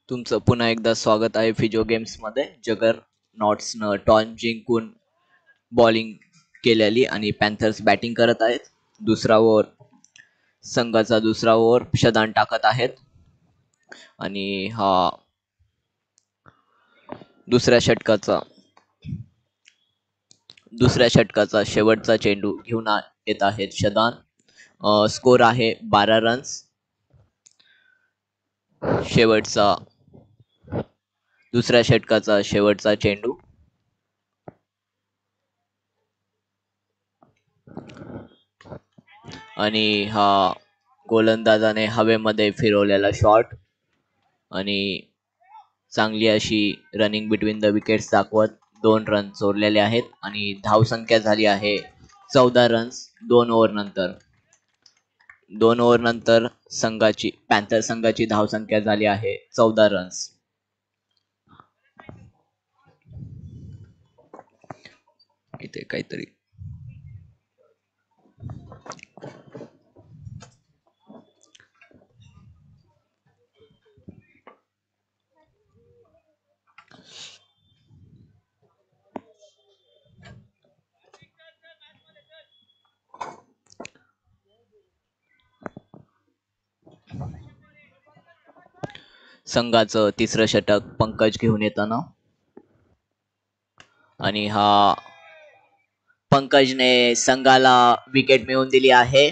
तुमचं पुन्हा एकदा स्वागत आहे फिजिओ गेम्समध्ये. जगर नॉट्सनं टॉस जिंकून बॉलिंग केलेली आणि पॅन्थर्स बॅटिंग करत आहेत. संघाचा दुसरा ओव्हर शदान टाकत आहेत आणि हा दुसऱ्या षटकाचा शेवटचा चेंडू घेऊन येत आहेत शदान. स्कोर आहे 12 रन्स. दुसऱ्या षटकाचा शेवटचा चेंडू आणि हा गोलंदाजाने हवेमध्ये फिरवलेला शॉट आणि चांगली अशी रनिंग बिटवीन द विकेट्स दाखवत 2 रन चोरलेले आहेत आणि धावसंख्या झाली आहे 14 रन्स 2 ओव्हर नंतर. 2 ओव्हर नंतर पॅन्थर संघाची धावसंख्या झाली आहे 14 रन्स. इथे काहीतरी संघाचं तिसरं षटक पंकज घेऊन येताना आणि हा पंकजने संघाला विकेट मिळवून दिली आहे.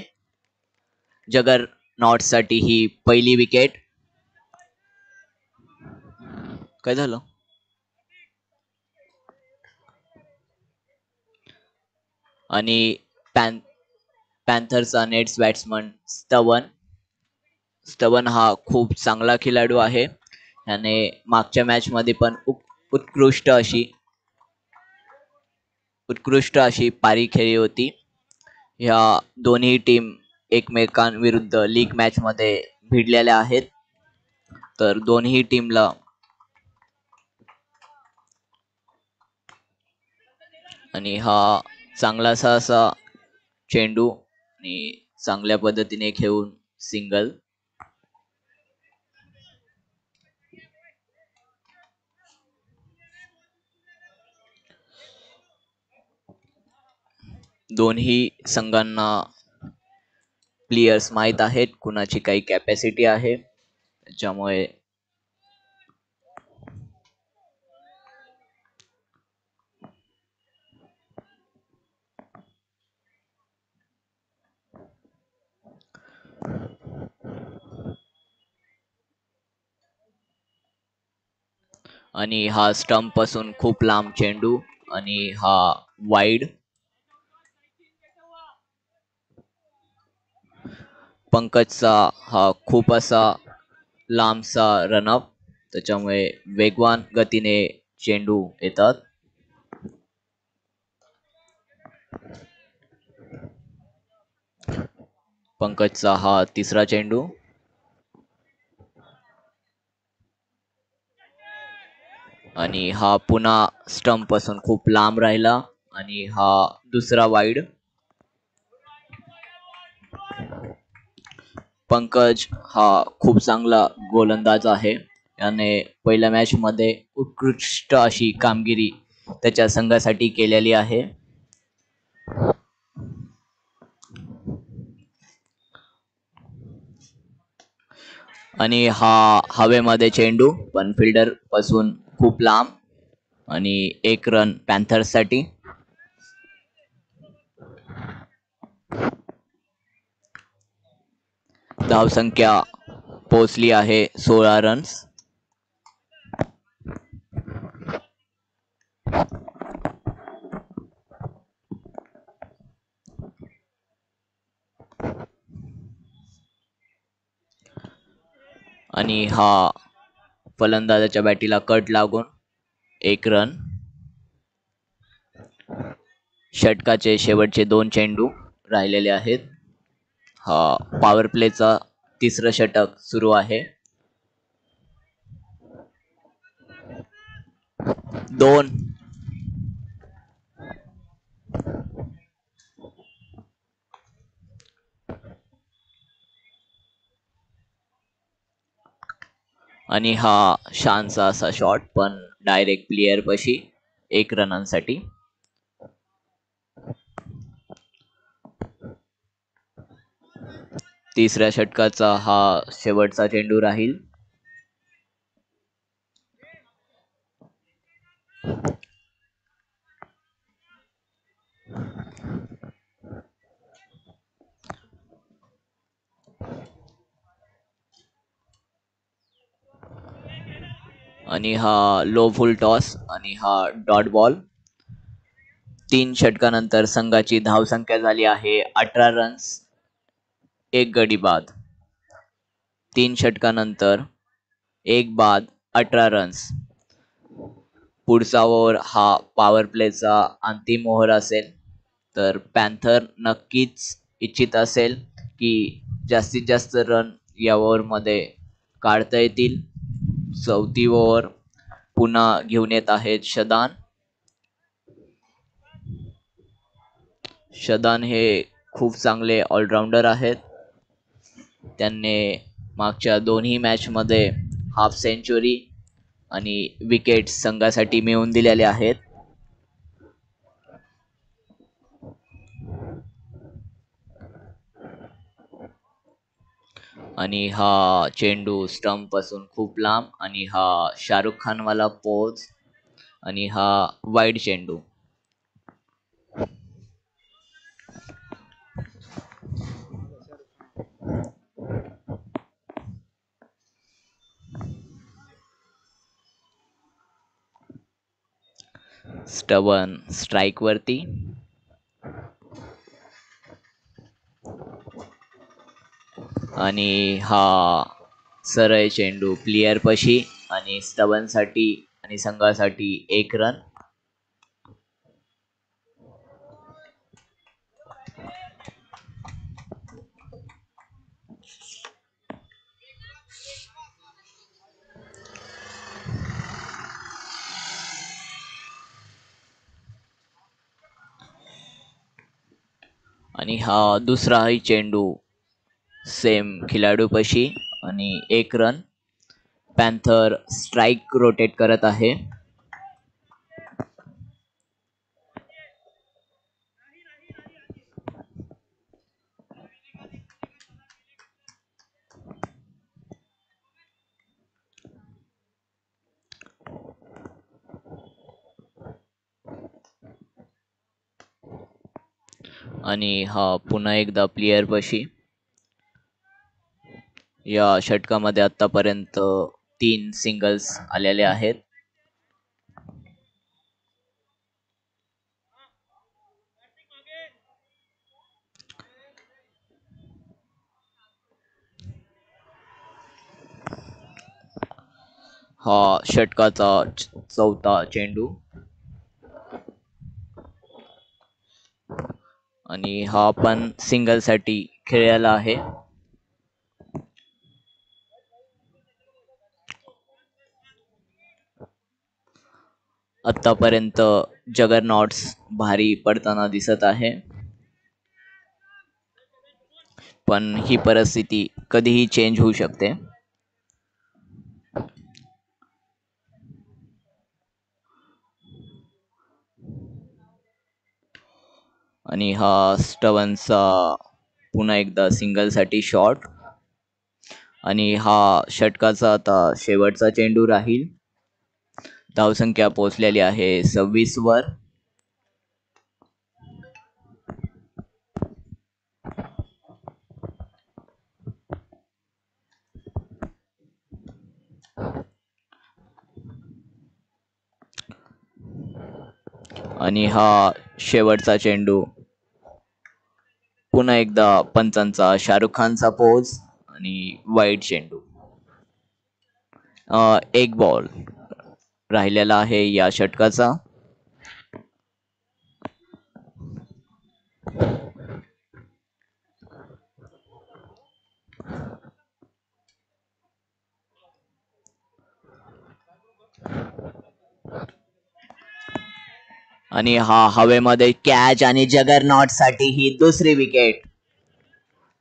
जगर नॉट साठी ही पहिली विकेट. काय झालं? आणि पॅन्थरचा नेट्स बॅट्समन स्तवन हा खूप चांगला खेळाडू आहे. त्याने मागच्या मॅच मध्ये पण उत्कृष्ट अशी पारी खेळली होती. ह्या दोन्ही टीम एकमेकांविरुद्ध लीग मॅच मध्ये भिडलेल्या आहेत. तर दोन्ही टीमला आणि हा चांगलासा असा चेंडू आणि चांगल्या पद्धतीने खेळून सिंगल. दोन्ही संघांना प्लेयर्स माहित आहेत कुणाची काही कॅपॅसिटी आहे. त्याच्यामुळे आणि हा स्टंप पासून खूप लांब चेंडू आणि हा वाईड. पंकजचा हा खूप असा लांबसा रनअप, त्याच्यामुळे वेगवान गतीने चेंडू येतात. पंकजचा हा तिसरा चेंडू आणि हा पुन्हा स्टंप पासून खूप लांब राहिला आणि हा दुसरा वाईड. पंकज हा खूप चांगला गोलंदाज आहे. याने पहिल्या मॅच मध्ये उत्कृष्ट अशी कामगिरी त्याच्या संघासाठी केलेली आहे. आणि हा हवेमध्ये चेंडू पण फिल्डर पासून खूप लांब आणि 1 रन पॅन्थर्स साठी. धावसंख्या पोहोचली आहे 16 रन्स. आणि हा फलंदाजाच्या बॅटीला कट लागून 1 रन. षटकाचे शेवटचे 2 चेंडू राहिलेले आहेत. हा पॉवर प्लेचा तिसरं षटक सुरू आहे. 2 आणि हा छानसा असा शॉट, पण डायरेक्ट प्लेयर पशी 1 रनांसाठी. तिसऱ्या षटकाचा हा शेवटचा चेंडू राहील. आणि हा लो फुल टॉस आणि हा डॉट बॉल. 3 षटकानंतर संघाची धावसंख्या झाली आहे 18 रन्स, 1 गडी बाद. 3 षटकानंतर 1 बाद, 18 रन्स. पुढचा ओव्हर हा पॉवर प्लेचा अंतिम ओव्हर असेल, तर पॅन्थर नक्कीच इच्छित असेल की जास्तीत जास्त रन या ओव्हरमध्ये काढता येतील. 4थी ओव्हर पुन्हा घेऊन येत आहेत शदान. शदान हे खूप चांगले ऑलराऊंडर आहेत. त्यांनी मागच्या दोन्ही मॅच मध्ये हाफ सेंचुरी आणि विकेट संघासाठी मिळवून दिलेले आहेत. आणि हा चेंडू स्टंप पासून खूप लांब आणि हा शाहरुख खान वाला पोज आणि हा वाईड चेंडू. स्टबन स्ट्राइक वरती. आणि हा सरळ चेंडू प्लेयर पशी आणि स्टबन साठी आणि संघासाठी 1 रन. आणि हा दुसराही चेंडू सेम खिलाडूपशी आणि 1 रन. पॅन्थर स्ट्राइक रोटेट करत आहे. आणि हा पुन्हा एकदा प्लेयर पशी. या षटकामध्ये आतापर्यंत 3 सिंगल्स आलेले आहेत. हा षटकाचा 4था चेंडू आणि हा पण सिंगल साठी खेळलेला आहे. आतापर्यंत जगरनॉट्स भारी पडताना दिसत आहे, पण ही परिस्थिती कधीही चेंज होऊ शकते. आणि हा स्टवनचा पुन्हा एकदा सिंगल साठी शॉट. आणि हा षटकाचा आता शेवटचा चेंडू राहील. धावसंख्या पोहोचलेली आहे 26 वर. आणि हा शेवटचा चेंडू पुन्हा एकदा पंचांचा शाहरुख खानचा पोज आणि वाईड चेंडू. 1 बॉल राहिलेला आहे या षटकाचा. आणि हा हवेमध्ये कॅच आणि जगरनॉट साठी ही दुसरी विकेट.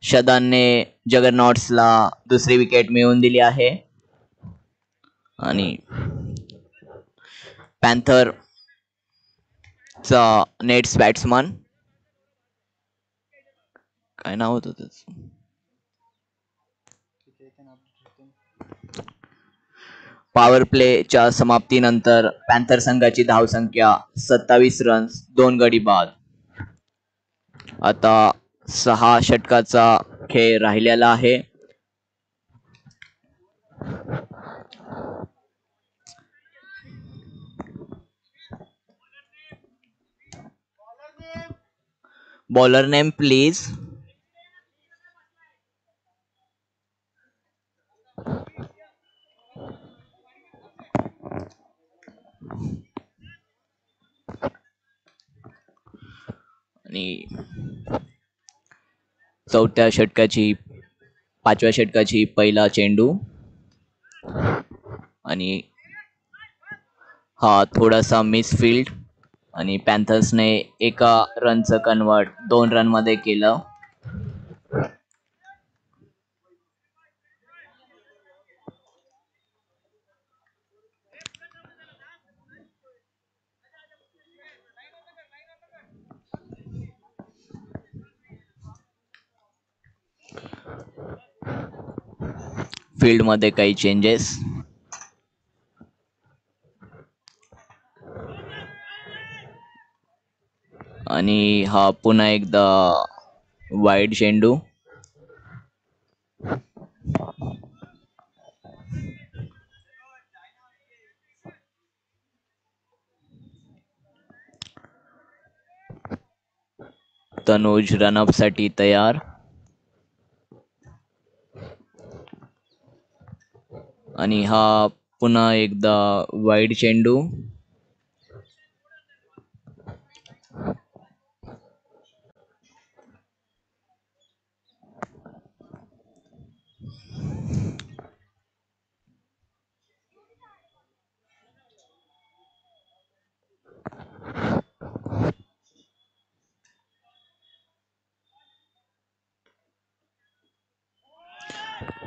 शदानने जगरनॉट्सला दुसरी विकेट मिळवून दिली आहे. आणि पॅन्थर चा नेट्स बॅट्समन काय नाव होतं त्याचं, पॉवर प्लेच्या समाप्तीनंतर पॅन्थर संघाची धावसंख्या 27 रन्स 2 गडी बाद. आता 6 षटकाचा खेळ राहिलेला आहे. Bowler name please. आणि 5व्या षटकाची पहिला चेंडू आणि हा थोडासा मिसफील्ड आणि पॅन्थर्सने एका रनचं कन्वर्ट 2 रन मध्ये केलं. फील्ड मध्ये काही चेंजेस. आणि हा पुन्हा एकदा वाईड चेंडू. तनुज रनअप साठी तयार. आणि हा पुन्हा एकदा वाईड चेंडू.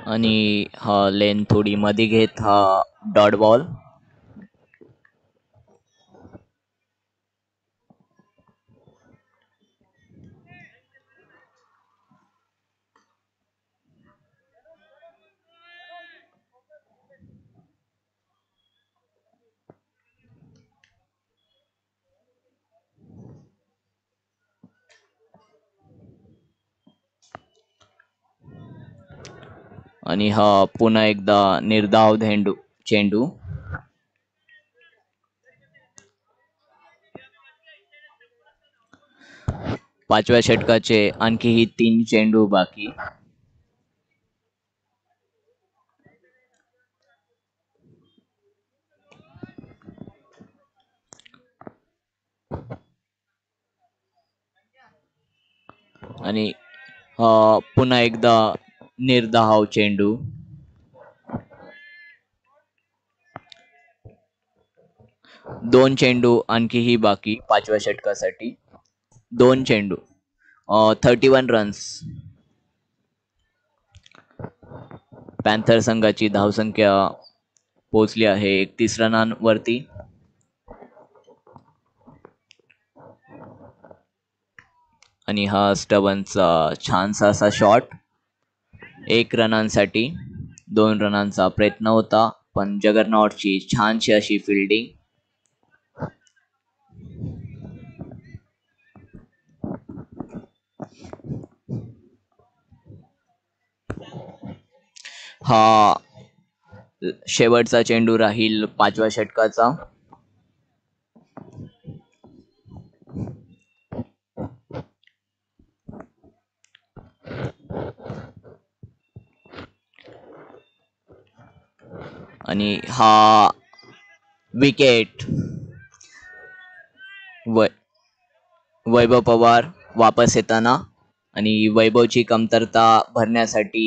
आणि हा लेन थोडी मध्ये घेत हा डॉट बॉल. आणि हा पुन्हा एकदा निर्धाव चेंडू. पाचव्या षटकाचे आणखीही 3 चेंडू बाकी. आणि पुन्हा एकदा निर्धाव चेंडू. दोन चेंडू आणखीही बाकी 5व्या षटकासाठी. 2 चेंडू 31 रन्स. पॅन्थर संघाची धावसंख्या पोहोचली आहे 31 रनांवरती. आणि हा स्टबनचा छानसा असा शॉट 1 रनांसाठी. 2 रनांचा प्रयत्न होता पण जगरनॉटची छानशी अशी फिल्डिंग. हा शेवटचा चेंडू राहील 5व्या षटकाचा. आणि हा विकेट. वैभव पवार वापस येताना आणि वैभवची कमतरता भरण्यासाठी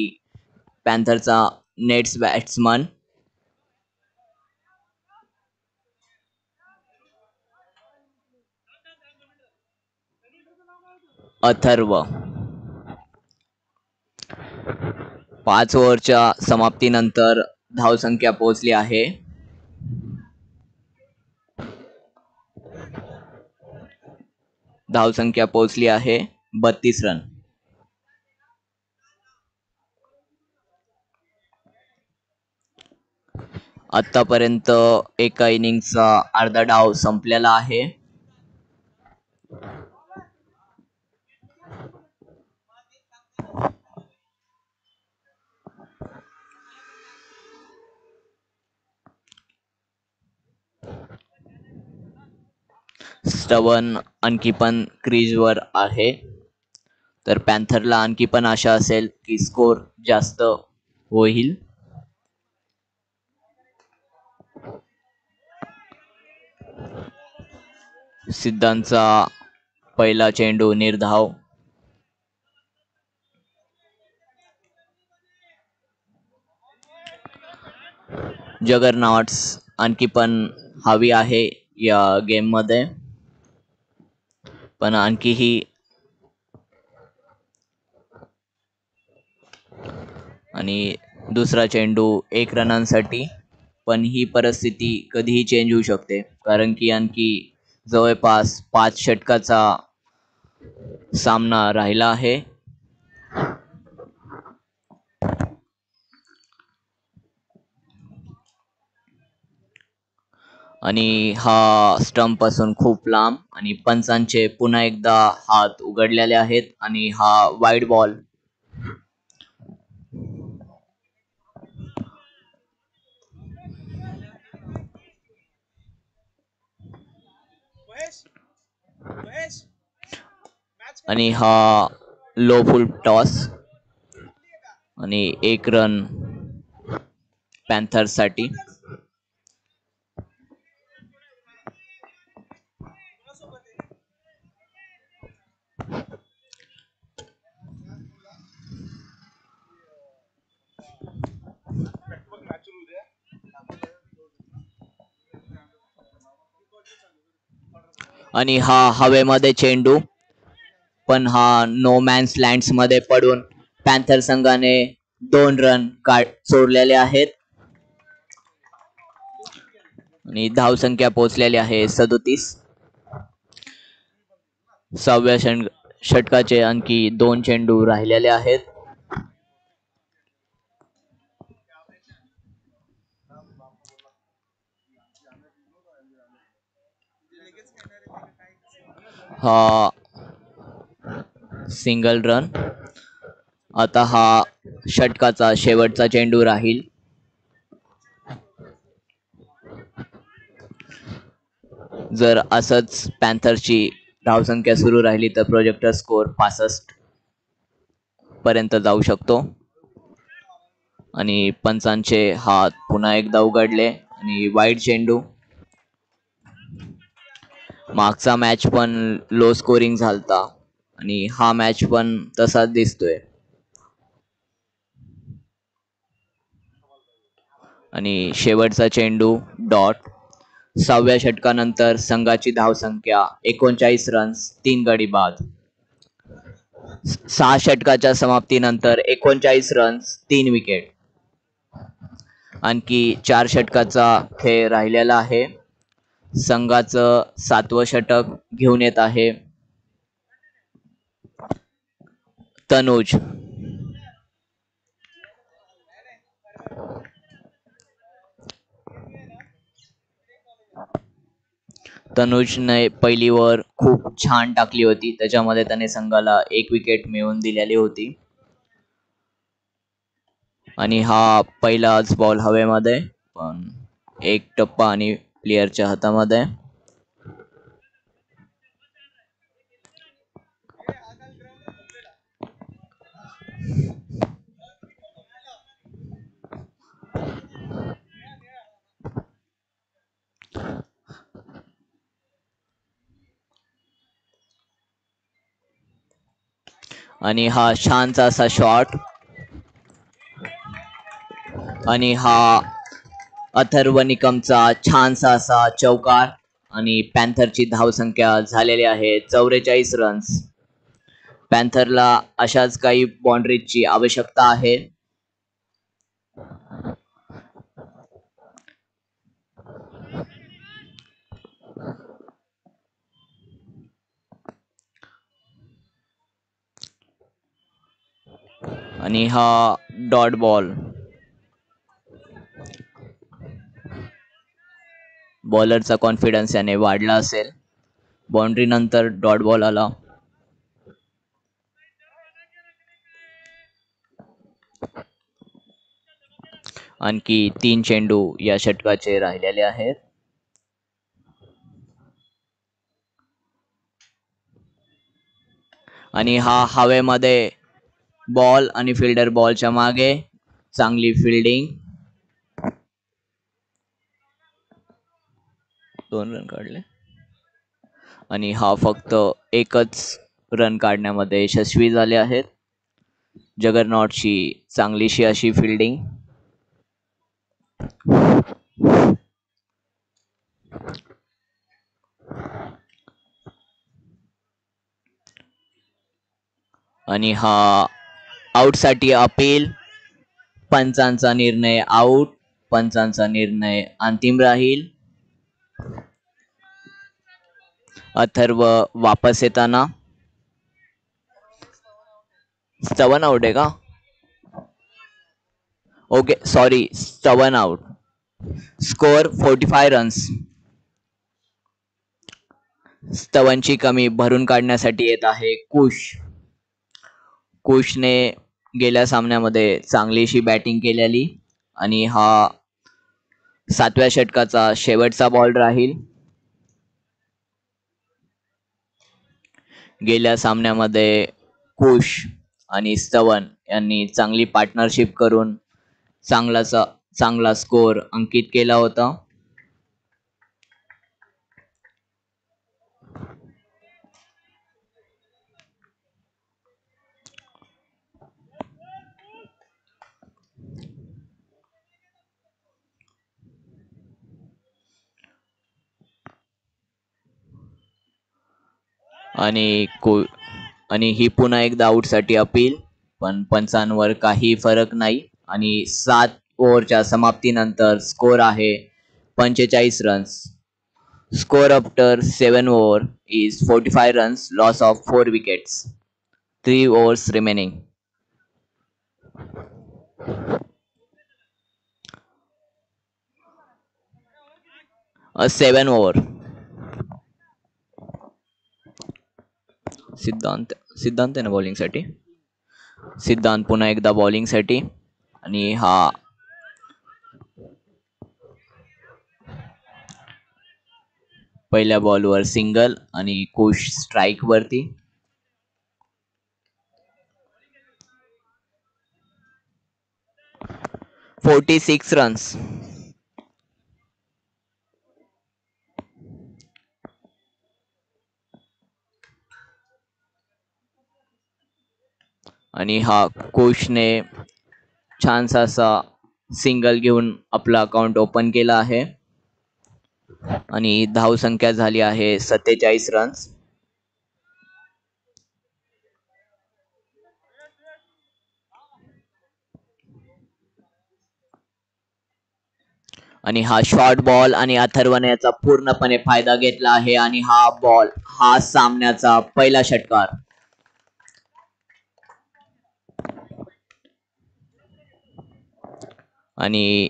पॅन्थरचा नेट्स बॅट्समन अथर्व. 5 ओव्हरच्या समाप्तीनंतर धावसंख्या पोहोचली आहे धावसंख्या पोहोचली आहे 32 रन. आतापर्यंत एका इनिंगचा अर्धा डाव संपलेला आहे. स्टवन आणखी पण क्रीजवर आहे, तर पॅन्थरला आणखी पण आशा असेल की स्कोर जास्त होईल. सिद्धांतचा पहिला चेंडू निर्धाव. जगरनॉट्स आणखी पण हवी आहे या गेम मध्ये, पण आणखीही आणि दुसरा चेंडू 1 रनांसाठी. पण ही परिस्थिती कधीही चेंज होऊ शकते, कारण की आणखी जवळपास 5 षटकाचा सामना राहिला आहे. आणि हा स्टंप पासून खूप लांब आणि पंचांचे पुन्हा एकदा हात उघडलेले आहेत आणि हा वाईड बॉल. आणि हा लो फुल टॉस आणि 1 रन पॅन्थर्स साठी. आणि हा हवेमध्ये चेंडू, पण हा नो मॅन्स लँड्स मध्ये पडून पॅन्थर संघाने 2 रन सोडलेले आहेत आणि धावसंख्या पोहोचलेली आहे 37. 6व्या षटकाचे आणखी 2 चेंडू राहिलेले आहेत. हा सिंगल रन. आता हा षटकाचा शेवटचा चेंडू राहील. जर असंच पॅन्थरची धावसंख्या सुरू राहिली तर प्रोजेक्टर स्कोर 65 पर्यंत जाऊ शकतो. आणि पंचांचे हात पुन्हा एकदा उघडले आणि वाईड चेंडू. मागचा मॅच पण लो स्कोरिंग झालता आणि हा मॅच पण तसाच दिसतोय. आणि शेवटचा चेंडू डॉट. 6व्या षटकानंतर संघाची धावसंख्या 39 रन्स, 3 गडी बाद. 6 षटकाच्या समाप्तीनंतर 39 रन्स, 3 विकेट. आणखी 4 षटकाचा खेळ राहिलेला आहे. संघाचं 7वं षटक घेऊन येत आहे तनुज. तनुजने पहिली ओव्हर खूप छान टाकली होती, त्याच्यामध्ये त्याने संघाला 1 विकेट मिळवून दिलेली होती. आणि हा पहिलाच बॉल हवेमध्ये, पण 1 टप्पा आणि प्लेयरच्या हातामध्ये. आणि हा छानसा असा शॉट. आणि हा अथर्व निकमचा छानसा असा चौकार. आणि पॅन्थरची धावसंख्या झालेली आहे 44 रन्स. पॅन्थरला अशाच काही बाउंड्रीजची आवश्यकता आहे. आणि हा डॉट बॉल. बॉलरचा कॉन्फिडन्स याने वाढला असेल. बाउंड्री नंतर डॉट बॉल आला. आणखी 3 चेंडू या षटकाचे राहिलेले आहेत. आणि हा हवेमध्ये बॉल आणि फिल्डर बॉलच्या मागे. चांगली फिल्डिंग. 2 रन काढले आणि हा फक्त एकच रन काढण्यामध्ये यशस्वी झाले आहेत. जगरनॉटची चांगलीशी अशी फिल्डिंग. आणि हा आउटसाठी अपील. पंचांचा निर्णय आउट. पंचांचा निर्णय अंतिम राहील. अथर्व वापस येताना. 7 आउट आहे का? Okay sorry, 7 out. Score 45 runs. स्तवनची कमी भरून काढण्यासाठी येत आहे कुश. कुशने गेल्या सामन्यामध्ये चांगलीशी बॅटिंग केलेली आणि हा 7व्या षटकाचा शेवटचा बॉल राहील. गेल्या सामन्यामध्ये कुश आणि स्तवन यांनी चांगली पार्टनरशिप करून चांगला स्कोर अंकित केला होता. आणि ही पुन्हा एकदा आउटसाठी अपील. पण पंचांवर काही फरक नाही आणि 7 ओव्हरच्या समाप्तीनंतर स्कोर आहे 45 runs. Score after 7 over is 45 runs. Loss of 4 wickets. 3 overs remaining. 7 over. सिद्धांत आहे ना बॉलिंगसाठी. सिद्धांत पुन्हा एकदा बॉलिंगसाठी आणि हा पहिल्या बॉलवर सिंगल आणि कुश स्ट्राइक वरती. $46 रन्स. आणि हा कुशने छानसा असा सिंगल घेऊन आपला अकाउंट ओपन केला आहे आणि धाव संख्या झाली आहे 47 रन्स. आणि हा शॉर्ट बॉल आणि अथर्वने याचा पूर्णपणे फायदा घेतला आहे आणि हा बॉल हा सामन्याचा पहिला षटकार. आणि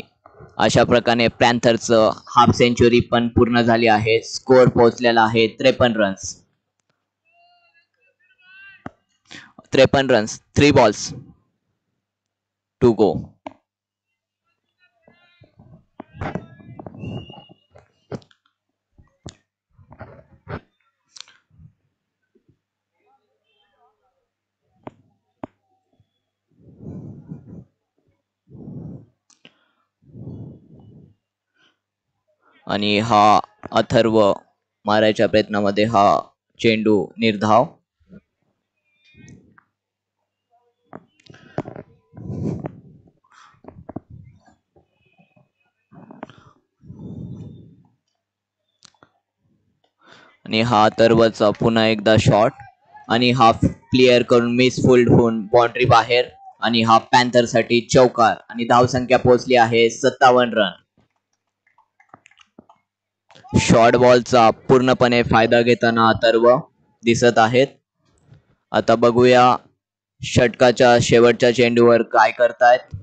अशा प्रकारे पॅन्थरचं हाफ सेंचुरी पण पूर्ण झाली आहे. स्कोर पोहोचलेला आहे 53 runs. 53 runs. 3 balls to go. आणि हा अथर्व मारायच्या प्रयत्नामध्ये हा चेंडू निर्धाव. आणि हा अथर्वचा पुन्हा एकदा शॉट आणि हा प्लेयर करून मिसफोल्ड होऊन बाउंड्री बाहेर आणि हा पॅन्थर साठी चौकार आणि धाव संख्या पोहोचली आहे 57 रन. शॉर्ट बॉलचा पूर्णपणे फायदा घेताना अथर्व दिसत आहेत. आता बघूया षटकाच्या शेवटच्या चेंडूवर काय करतायत?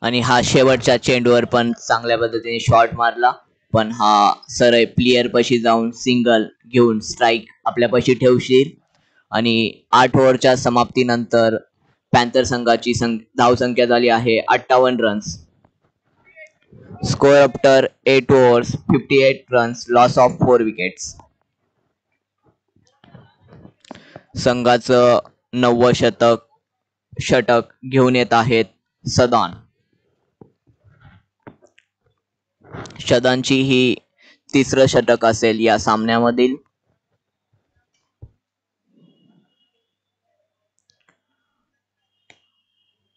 आणि हा शेवटच्या चेंडूवर पण चांगल्या पद्धतीने शॉट मारला, पण हा सरळ प्लेयर पशी जाऊन सिंगल घेऊन स्ट्राईक आपल्या पशी ठेवशील. आणि 8 ओव्हरच्या समाप्तीनंतर पॅन्थर संघाची धावसंख्या झाली आहे 58 runs. Score after 8 overs 58 runs, loss of 4 wickets. संघाचं 9वं षटक घेऊन येत आहेत सदान. सदानची ही तिसरं षटक असेल या सामन्यामधील.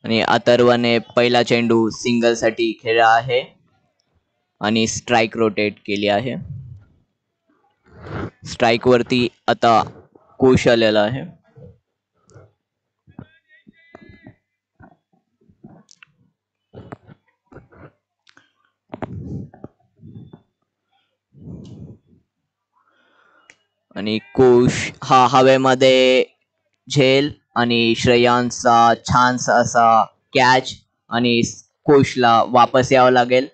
आणि अथर्वने पहिला चेंडू सिंगल साठी खेळला आहे आणि स्ट्राईक रोटेट केली आहे. स्ट्राईक वरती आता कोश आलेला आहे. आणि कोश हा हवेमध्ये झेल आणि श्रेयांसचा छानसा असा कॅच आणि कोशला वापस यावं लागेल.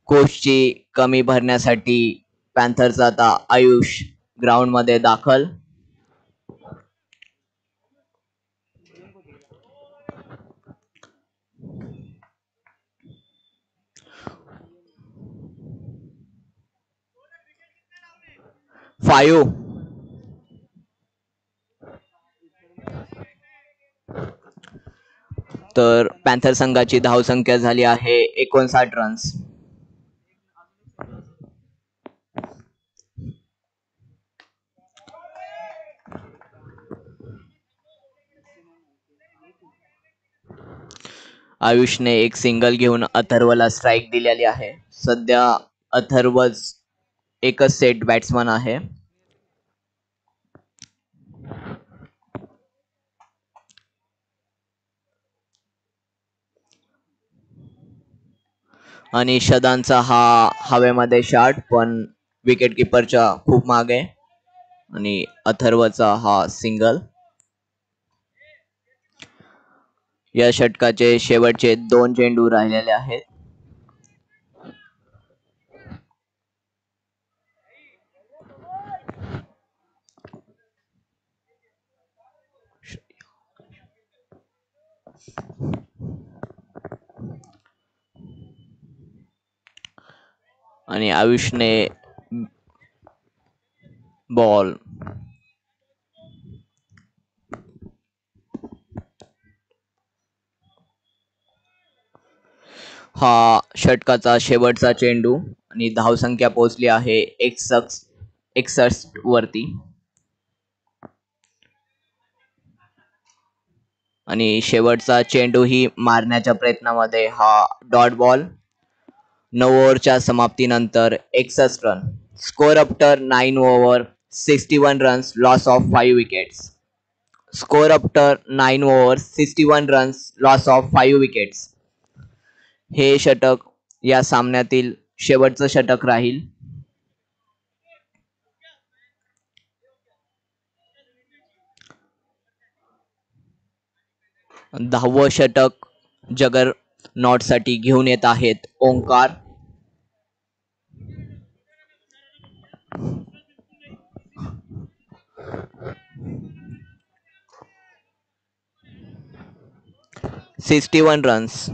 कोशची कमी भरण्यासाठी पॅन्थरचा आता आयुष ग्राउंड मध्ये दाखल. फायू तर पॅन्थर संघाची धावसंख्या झाली आहे 59 रन्स. आयुषने एक सिंगल घेऊन अथर्वला स्ट्राईक दिलेली आहे. सध्या अथर्व एकच सेट बॅट्समन आहे. आणि शदानचा हा हवेमध्ये शॉट पण विकेट किपरच्या खूप मागे. आणि अथर्वचा हा सिंगल. या षटकाचे शेवटचे 2 चेंडू राहिलेले आहेत. आणि आयुषने बॉल हा षटकाचा शेवटचा चेंडू आणि धावसंख्या पोहोचली आहे 61 वरती. आणि शेवटचा चेंडू ही मारण्याच्या प्रयत्नामध्ये हा डॉट बॉल. 9 ओव्हरच्या समाप्तीनंतर 61 run. Score after 9 over 61 runs, loss of 5 wickets. Score after 9 over 61 runs, loss of 5 wickets. हे षटक या सामन्यातील शेवटचं षटक राहील. दहावं षटक जगर नॉट साठी घेऊन येत आहेत ओंकार. सिक्स्टी-1 रन्स.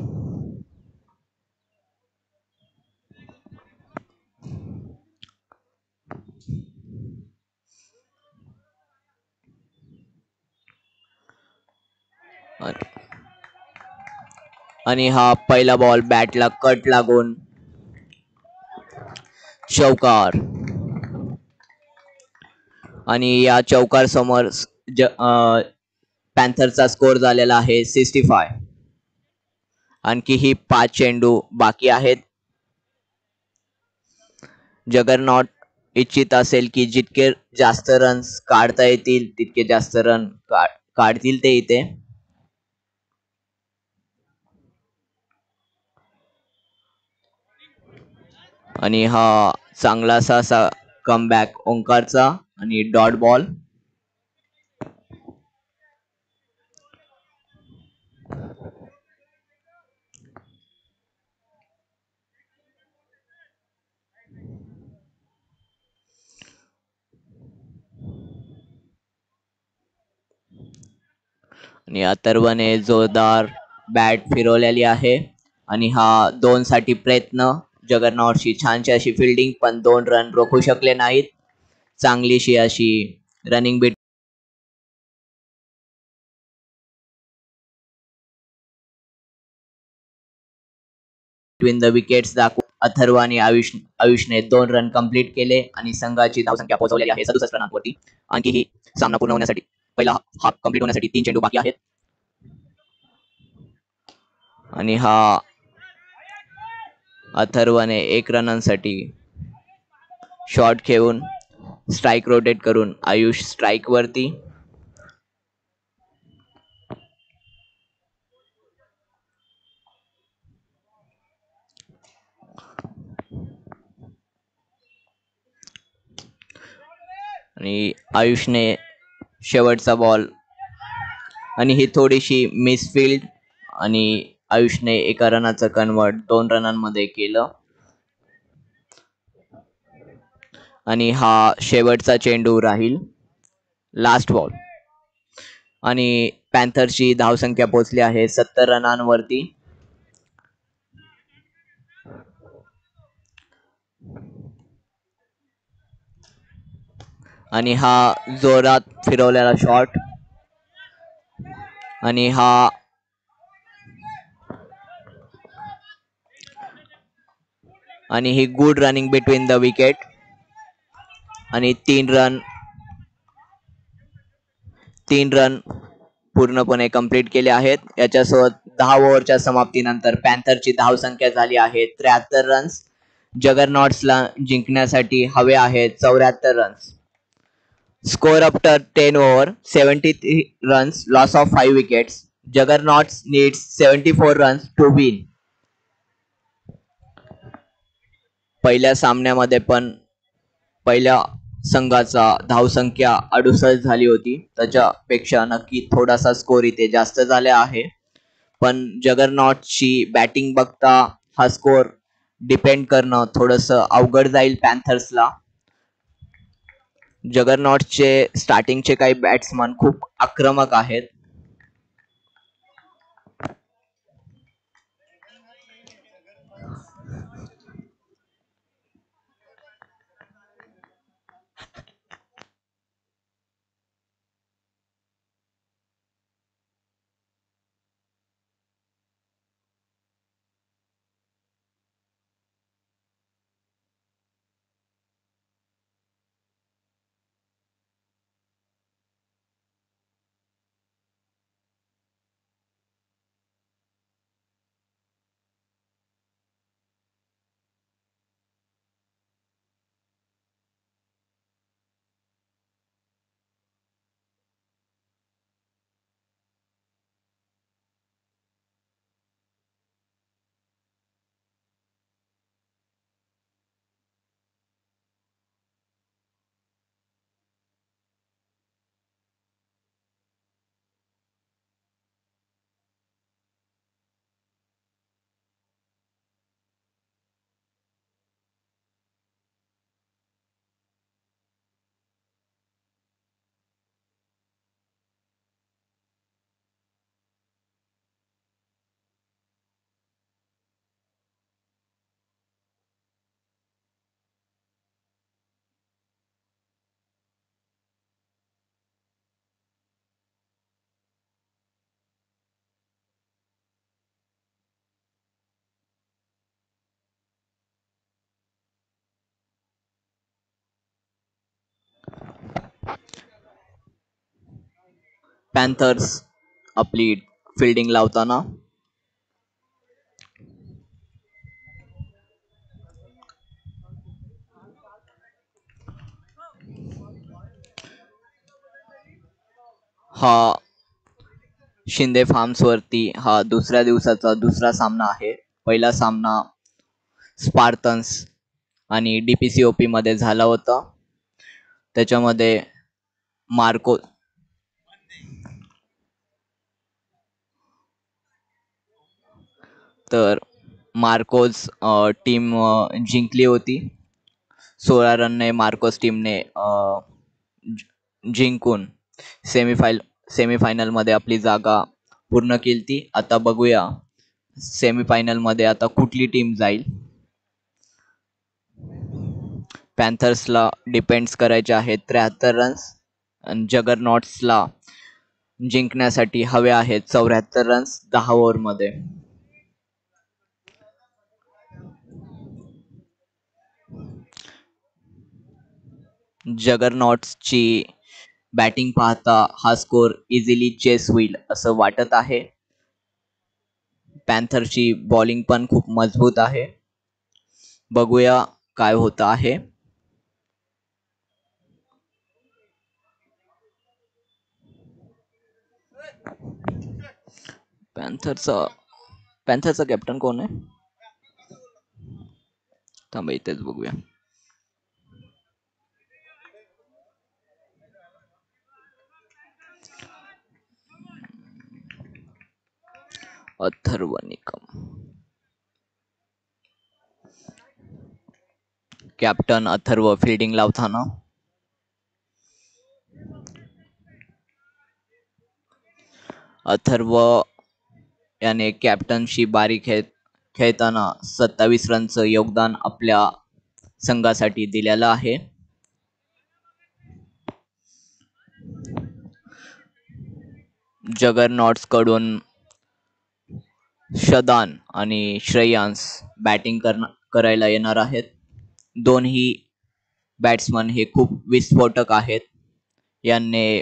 आणि हा पहिला बॉल बॅटला कट लागून चौकार. आणि या चौकार समोर पॅन्थरचा स्कोर झालेला आहे 65. आणखी ही 5 चेंडू बाकी आहेत. जगरनॉट इच्छित असेल की जितके जास्त रन्स काढता येतील तितके जास्त रन काढतील ते इथे. आणि हा चांगलासा असा कमबॅक ओंकारचा आणि डॉट बॉल. आणि अथर्वने जोरदार बॅट फिरवलेली आहे आणि हा 2 साठी प्रयत्न. जगरनॉटची छानशी अशी फिल्डिंग पण 2 रन रोखू शकले नाहीत. चांगलीशी अशी रनिंग बिटवीन द विकेट्स दाखवून अथर्व आणि आयुषने 2 रन कंप्लीट केले आणि संघाची धावसंख्या पोहोचवलेली आहे 67 रनांवरती. आणखी ही सामना पूर्ण होण्यासाठी पहिला हाफ कंप्लीट होण्यासाठी 3 चेंडू बाकी आहेत. आणि हा अथर्वने 1 रनांसाठी शॉट खेळून स्ट्राइक रोटेट करून आयुष स्ट्राइक वरती. आणि आयुषने शेवटचा बॉल आणि ही थोडीशी मिसफिल्ड आणि आयुषने 1 रनाचं कन्वर्ट 2 रनांमध्ये केलं. आणि हा शेवटचा चेंडू राहील, लास्ट बॉल. आणि पॅन्थरची धावसंख्या पोहोचली आहे 70 रनांवरती. आणि हा जोरात फिरवलेला शॉट आणि ही good running between the wicket आणि 3 रन पूर्णपणे कंप्लीट केले आहेत. याच्यासोबत 10 ओव्हरच्या समाप्तीनंतर पॅन्थरची धावसंख्या झाली आहे 73 रन्स. जगरनॉट्सला जिंकण्यासाठी हवे आहेत 74 runs. Score after 10 over 73 runs, loss of 5 wickets. Juggernauts needs 74 runs to win. पहिल्या सामन्यामध्ये पण पहिल्या संघाचा धावसंख्या 68 झाली होती. त्याच्यापेक्षा नक्की थोडासा स्कोर इथे जास्त झाला आहे. पण जगरनॉटची बॅटिंग बघता हा स्कोर डिपेंड करणं थोडंसं अवघड जाईल पॅन्थर्सला. जगरनॉटचे स्टार्टिंगचे काही बॅट्समन खूप आक्रमक आहेत. पॅन्थर्स आपली फिल्डिंग लावताना हा शिंदे फार्म्स वरती हा दुसऱ्या दिवसाचा दुसरा सामना आहे. पहिला सामना स्पार्टन्स आणि DPCOP मध्ये झाला होता. त्याच्यामध्ये मार्को तर मार्कोस टीम जिंकली होती. 16 रनने मार्कोस टीमने जिंकून सेमीफायनल मध्ये आपली जागा पूर्ण केली. आता बघूया सेमीफायनल मध्ये आता कुठली टीम जाईल. पॅन्थर्सला डिपेंड्स करायचे आहेत 73 रन्स आणि जगरनॉट्सला जिंकण्यासाठी हवे आहेत 74 रन्स 10 ओव्हरमध्ये. जगरनॉट्सची बॅटिंग पाहता हा स्कोर इझिली चेस होईल असं वाटत आहे. पॅन्थरची बॉलिंग पण खूप मजबूत आहे. बघूया काय होत आहे. पॅन्थरचा कॅप्टन कोण आहे? थांबा इथेच बघूया. अथर्व निकम. कॅप्टन अथर्व फिल्डिंग लावताना. अथर्व याने कॅप्टनशी बारी खेळताना 27 रनचं योगदान आपल्या संघासाठी दिलेलं आहे. जगरनॉट्स कडून शदान आणि श्रेयांस बॅटिंग करायला येणार आहेत. दोन्ही बॅट्समन हे खूप विस्फोटक आहेत. यांनी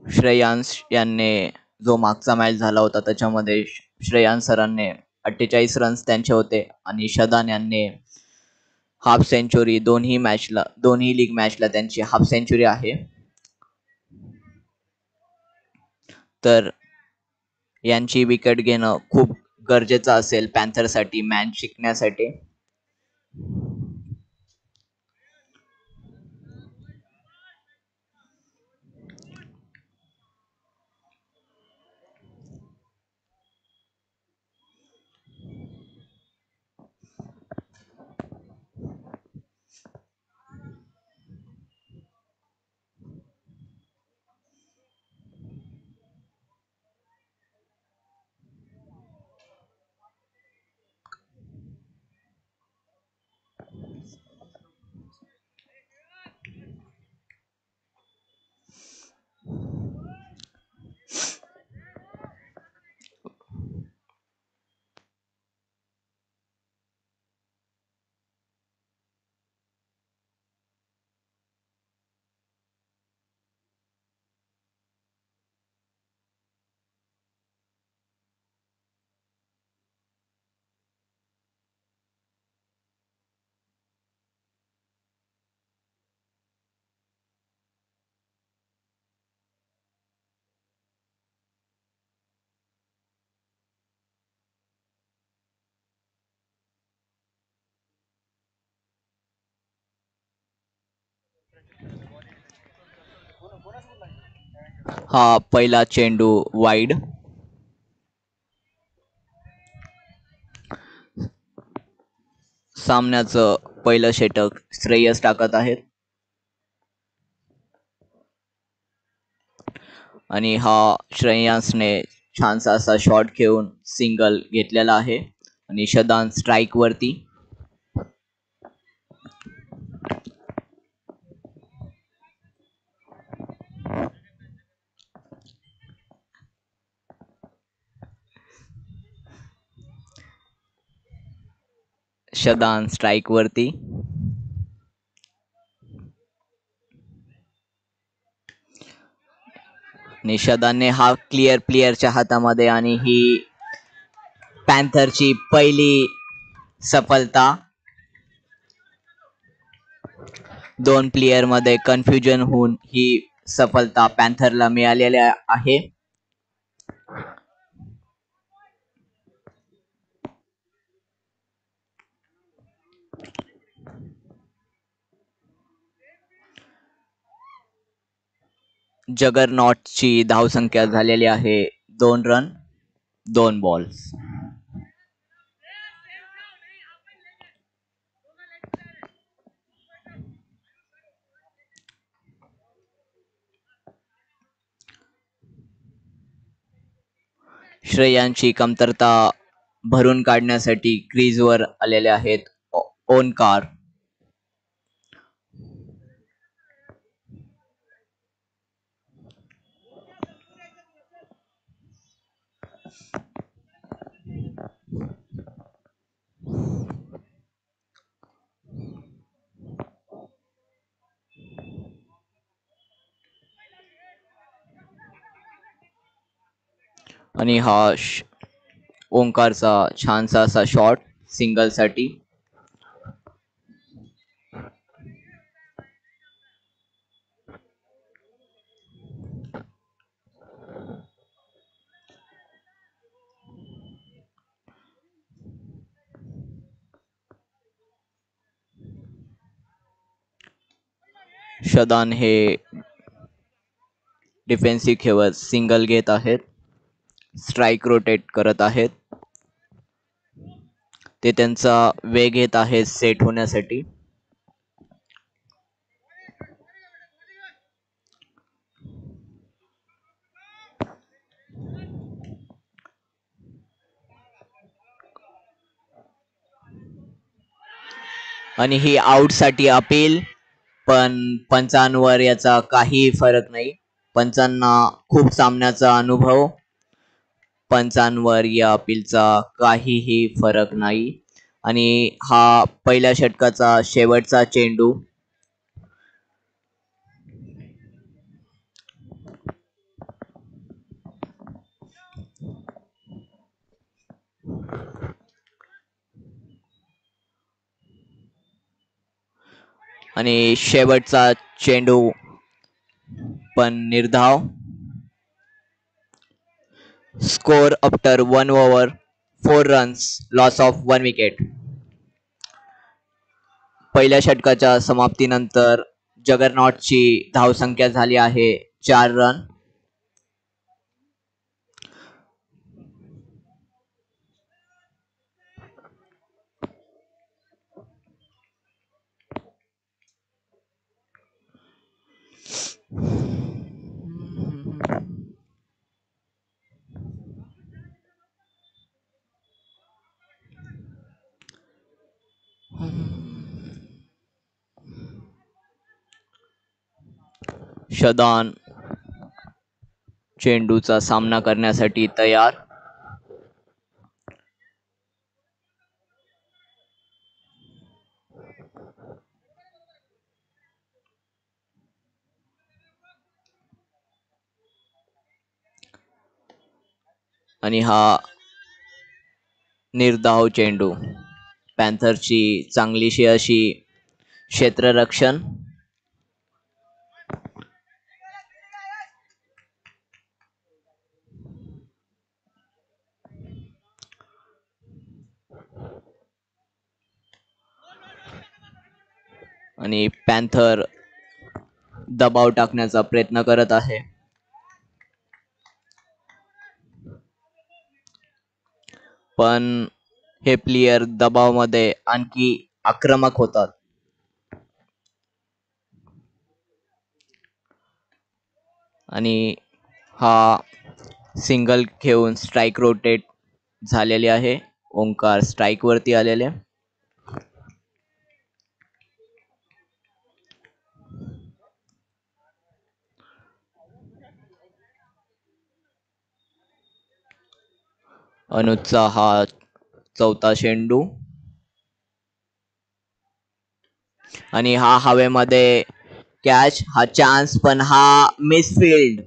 श्रेयांस यांनी जो मागचा मॅच झाला होता त्याच्यामध्ये श्रेयांस सरांनी 48 रन्स त्यांचे होते आणि शदान यांनी हाफ सेंचुरी दोन्ही लीग मॅचला त्यांची हाफ सेंचुरी आहे. तर यांची विकेट घेणं खूप गरजेचं असेल पॅन्थरसाठी मॅच जिंकण्यासाठी. हा पहिला चेंडू वाईड. सामन्याचं पहिलं षटक श्रेयस टाकत आहेत आणि हा श्रेयांसने छानसा असा शॉट घेऊन सिंगल घेतलेला आहे आणि शदान स्ट्राइक वरती. शदान स्ट्राइक वरती. शदानने हा क्लिअर प्लेयरच्या हातामध्ये आणि ही पॅन्थरची पहिली सफलता. 2 प्लेयर मध्ये कन्फ्युजन होऊन ही सफलता पॅन्थरला मिळालेली आहे. जगरनॉटची धावसंख्या झालेली आहे 2 रन 2 बॉल्स. श्रेयांची कमतरता भरून काढण्यासाठी क्रीजवर आलेले आहेत ओनकार. आणि हा ओंकारचा छानसा असा शॉट सिंगल साठी. शदान हे डिफेन्सिव्ह खेळत सिंगल घेत आहेत. स्ट्राइक रोटेट करत आहेत. ते त्यांचा वेग घेत आहेत सेट होण्यासाठी. आणि ही आउट साठी अपील, पण पंचांवर याचा काही फरक नाही. पंचांना खूप सामन्याचा अनुभव. पंचांवर या अपीलचा काहीही फरक नाही. आणि हा पहिल्या षटकाचा शेवटचा चेंडू. आणि शेवटचा चेंडू पण निर्धाव. Score after 1 over 4 runs loss of 1 wicket. पहिल्या षटकाच्या समाप्तीनंतर जगरनॉटची धावसंख्या झाली आहे 4 रन. शदान चेंडूचा सामना करण्यासाठी तयार. आणि हा निर्धाव चेंडू. पॅन्थरची चांगलीशी अशी क्षेत्ररक्षण. आणि पॅन्थर दबाव टाकण्याचा प्रयत्न करत आहे. पण हे प्लेयर दबावामध्ये आणखी आक्रमक होतात. आणि हा सिंगल घेऊन स्ट्राइक रोटेट झालेले आहे. ओंकार स्ट्राइक वरती आलेले. अनुजचा हा चौथा चेंडू. आणि हा हवेमध्ये कॅच. हा चान्स पण हा मिसफिल्ड.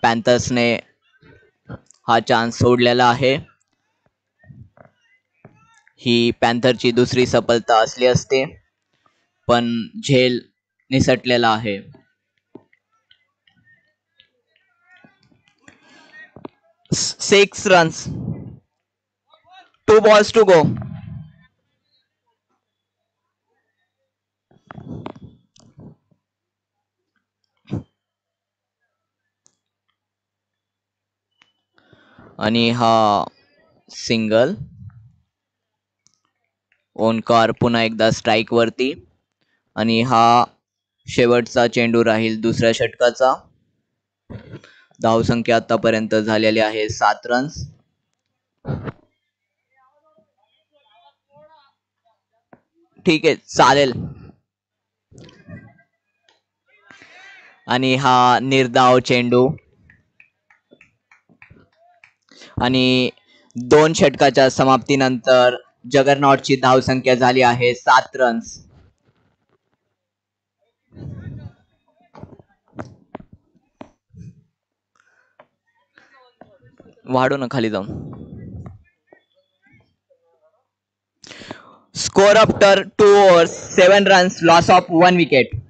पॅन्थर्सने हा चान्स सोडलेला आहे. ही पॅन्थरची दुसरी सफलता असली असते, पण झेल निसटलेला आहे. 6 रन्स 2 balls to go. आणि हा सिंगल. ओंकार पुन्हा एकदा स्ट्राईक वरती आणि हा शेवटचा चेंडू राहील दुसऱ्या षटकाचा. धावसंख्या आतापर्यंत झालेली आहे 7 रन्स. ठीक आहे चालेल. आणि हा निर्धाव चेंडू आणि 2 षटकाच्या समाप्तीनंतर जगरनॉटची धावसंख्या झाली आहे 7 रन्स. वाढू ना खाली जाऊन. Score after 2 overs 7 runs, loss of 1 wicket.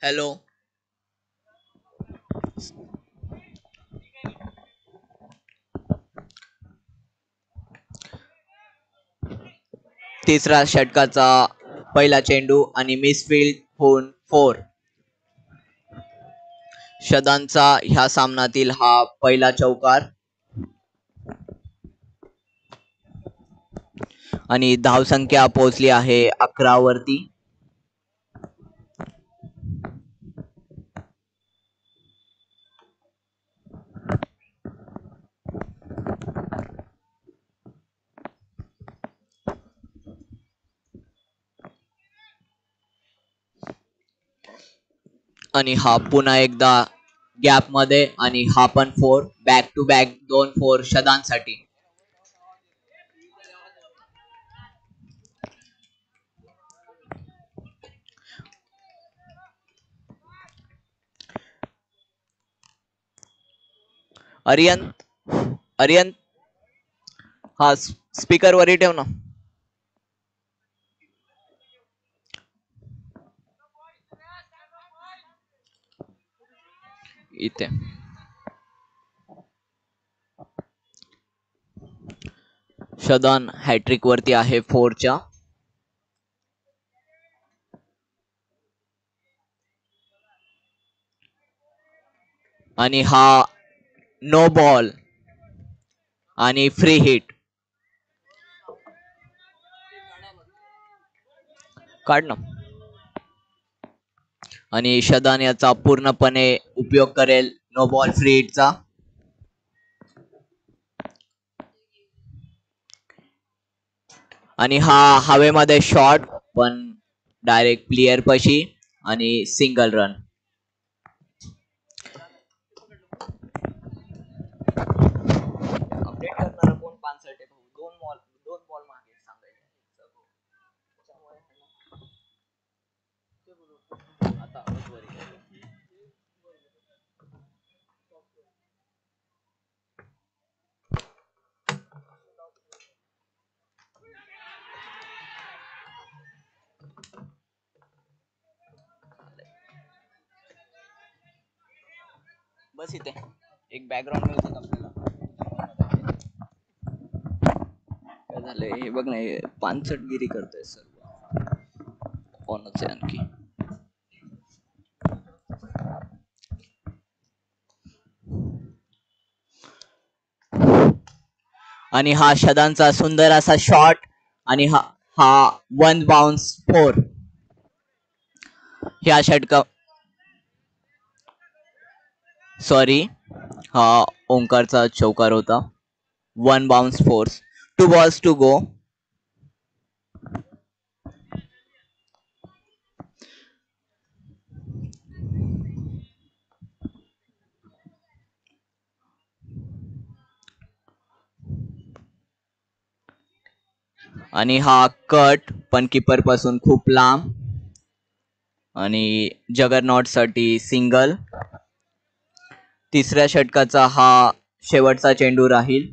Hello. तिसरा षटकाचा पहिला चेंडू आणि मिसफील्ड होऊन 4. शदांचा ह्या सामन्यातील हा पहिला चौकार आणि धावसंख्या पोहोचली आहे 11 वरती. आणि हा पुन्हा एकदा गॅप मध्ये आणि हा पण 4. बॅक टू बॅक 2 4 शदांसाठी. अरियन हा स्पीकर वरी ठेव ना. इथे शदान हॅट्रिक वरती आहे 4च्या. आणि हा नो बॉल आणि फ्री हिट. काढ ना. आणि शदान याचा पूर्णपणे उपयोग करेल नो बॉल फ्री हिटचा. आणि हा हवेमध्ये शॉट पण डायरेक्ट प्लेयर पशी आणि सिंगल रन. अपडेट करणारा कोण 65 दोन बॉल मागे सांगायचे. आता बस इथे एक बॅकग्राऊंड म्युझिक आपल्याला. काय झालंय हे बघ ना. पानसटगिरी करतोय सर्व. कोणच आहे आणखी. आणि हा शदांचा सुंदर असा शॉट आणि हा 1 बाउन्स 4. ह्या षटका सॉरी हा ओंकारचा चौकार होता. 1 बाउन्स 4. 2 balls to go. आणि हा कट पण कीपर पासून खूप लांब आणि जगरनॉट साठी सिंगल. तिसऱ्या षटकाचा हा शेवटचा चेंडू राहील.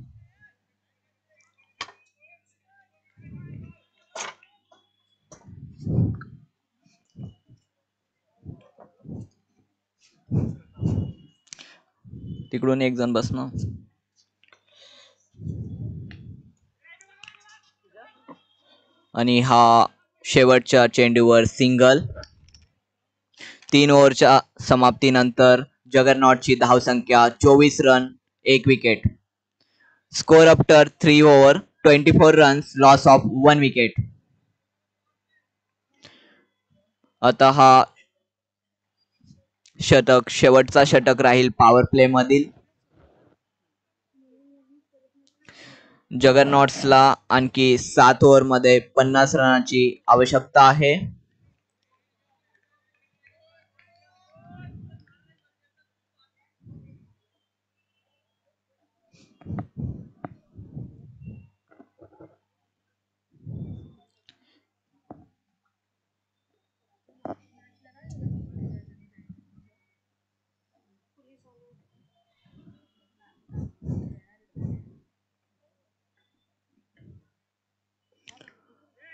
तिकडून एक जण बस ना. आणि हा शेवटच्या चेंडूवर सिंगल. 3 ओव्हरच्या समाप्तीनंतर जगरनॉटची धावसंख्या 24 run, 1 wicket. Score after 3 over 24 runs, loss of 1 wicket. आता हा षटक शेवटचा षटक राहील पॉवर प्ले मधील. जगरनॉट्सला आणखी 7 ओव्हर मध्ये 50 रनाची आवश्यकता आहे.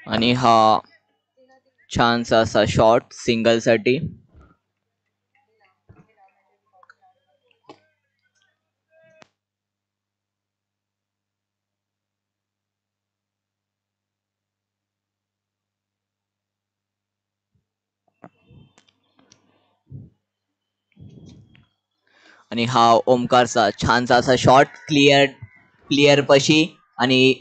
आणि हा छानसा असा शॉट सिंगल साठी. आणि हा ओमकारचा छानसा असा शॉट क्लिअर पशी. आणि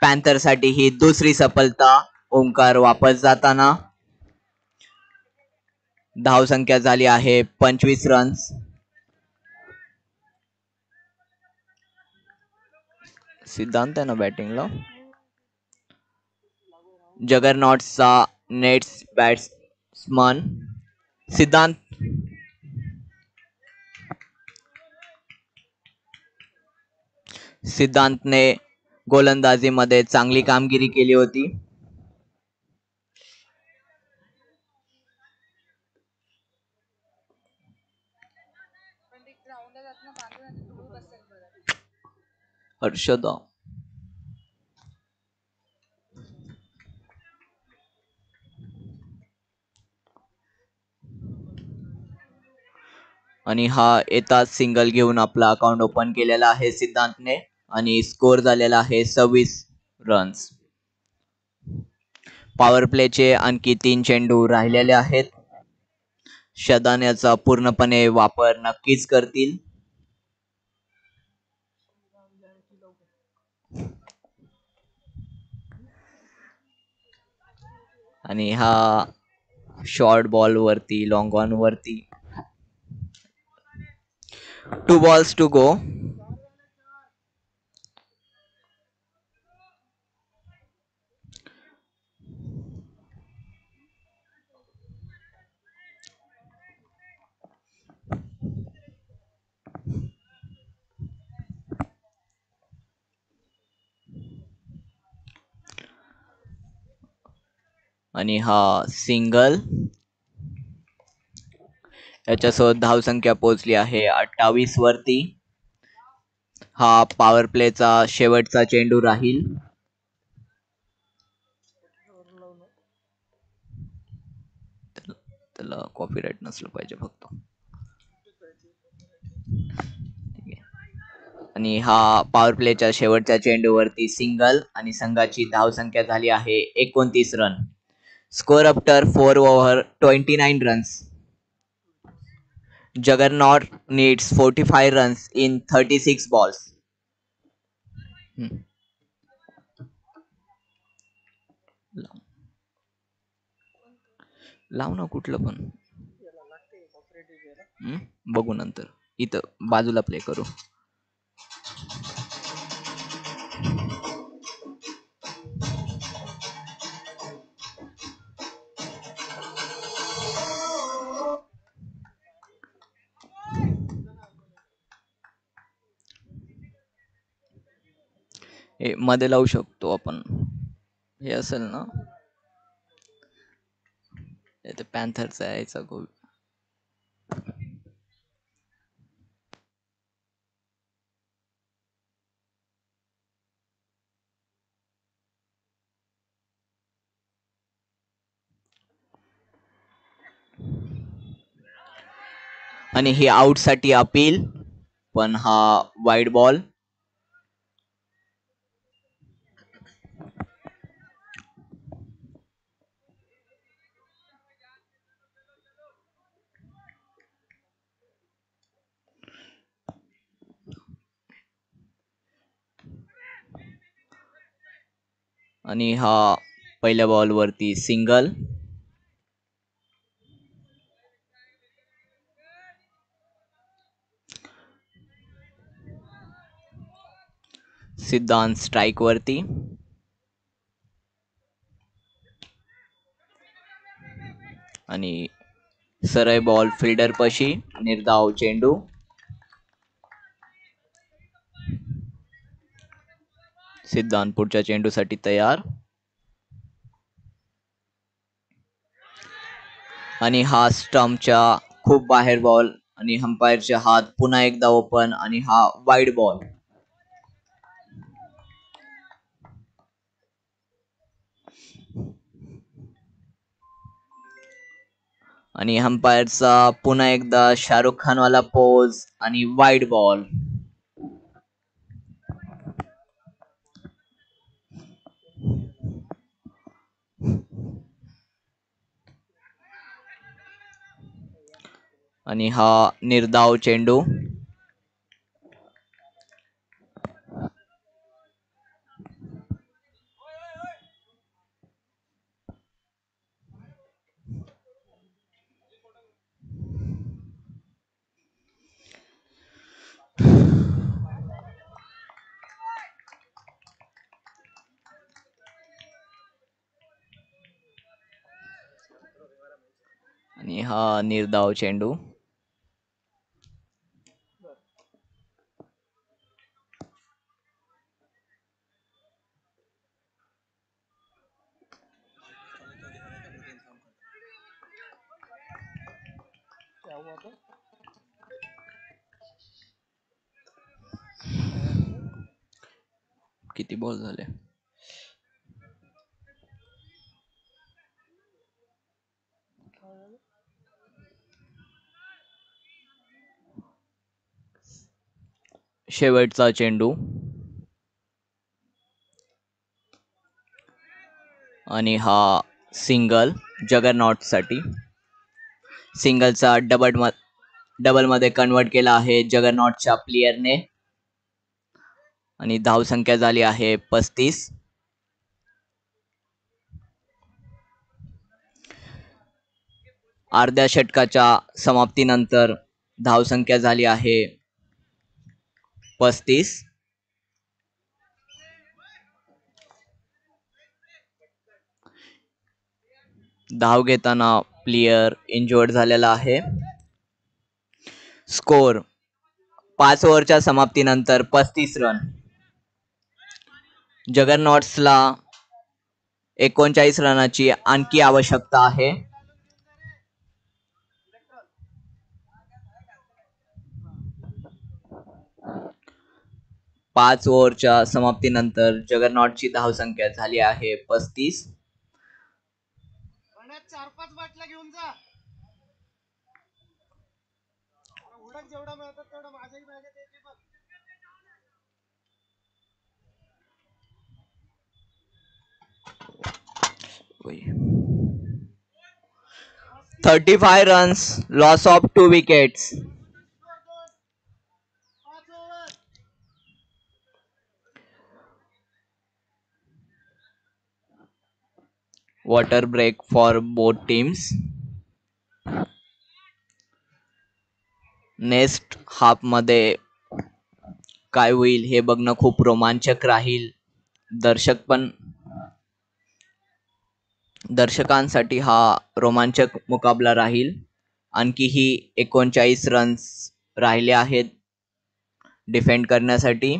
पॅन्थर साठी ही दुसरी सफलता. ओमकार वापस जाताना. धावसंख्या झाली आहे 25 रन्स. सिद्धांत आहे ना बॅटिंगला. जगरनॉट्सचा नेट्स बॅट्समन सिद्धांत. सिद्धांतने गोलंदाजीमध्ये चांगली कामगिरी केली होती. हर्षदा आणि हा येताच सिंगल घेऊन आपला अकाउंट ओपन केलेला आहे सिद्धांतने. आणि स्कोर झालेला आहे 26 रन्स. पॉवर प्लेचे आणखी 3 चेंडू राहिलेले आहेत. शदान याचा पूर्णपणे वापर नक्कीच करतील. आणि हा शॉर्ट बॉल वरती लॉंग ऑन वरती. 2 balls to go. आणि हा सिंगल. याच्यासोबत धावसंख्या पोहोचली आहे 28 वरती. हा पॉवर प्लेचा शेवटचा चेंडू राहील. त्याला कॉपीराइट नसलं पाहिजे फक्त. आणि हा पॉवर प्लेच्या शेवटच्या चेंडूवरती सिंगल. आणि संघाची धावसंख्या झाली आहे 29 run. Score after 4 over 29 runs. Juggernaut needs 45 runs in 36 balls. लाव ना कुठलं पण. बघू नंतर. इथं बाजूला प्ले करू. हे मध्ये लावू शकतो आपण. हे असेल ना. ते पॅन्थरचा यायचा गोल. आणि ही आउट साठी अपील. पण हा वाईड बॉल. आणि हा पहिल्या बॉल वरती सिंगल. सिद्धांत स्ट्राइक वरती. आणि सरळ बॉल फिल्डर पशी. निर्धाव चेंडू. सिद्धांत पुढच्या चेंडूसाठी तयार. आणि हा स्टंपच्या खूप बाहेर बॉल. आणि अंपायरचे हात पुन्हा एकदा ओपन. आणि हा वाईड बॉल. आणि अंपायरचा पुन्हा एकदा शाहरुख खान वाला पोज. आणि वाईड बॉल. आणि हा निर्धाव चेंडू. आणि हा निर्धाव चेंडू. किती बॉल झाले? शेवटचा चेंडू. आणि हा सिंगल जगरनॉट साठी. सिंगलचा डबल मध्ये कन्वर्ट केला आहे जगरनॉटच्या प्लेयरने. आणि धाव संख्या झाली आहे 35. अर्ध्या षटकाच्या समाप्तीनंतर धाव संख्या झाली आहे 35. धाव घेताना प्लेयर इंजर्ड झालेला आहे. स्कोर 5 ओव्हरच्या समाप्तीनंतर 35 रन. जगरनॉट्सला 39 रनाची आणखी आवश्यकता आहे. पाच ओव्हरच्या समाप्तीनंतर जगरनॉटची धाव संख्या झाली आहे 35. Wait. 35 runs, loss of 2 wickets. Water break for both teams. Next half मध्ये काय होईल हे बघणं खूप रोमांचक राहील. दर्शकांसाठी हा रोमांचक मुकाबला राहील. आणखीही 39 रन्स राहिले आहेत डिफेंड करण्यासाठी.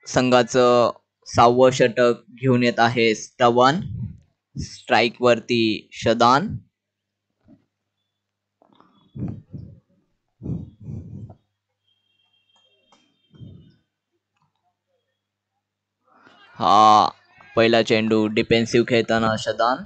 संघाचं 6वं षटक घेऊन येत आहे स्टवन. स्ट्राइक वरती शदान. हा पहिला चेंडू डिफेन्सिव्ह खेळताना शदान.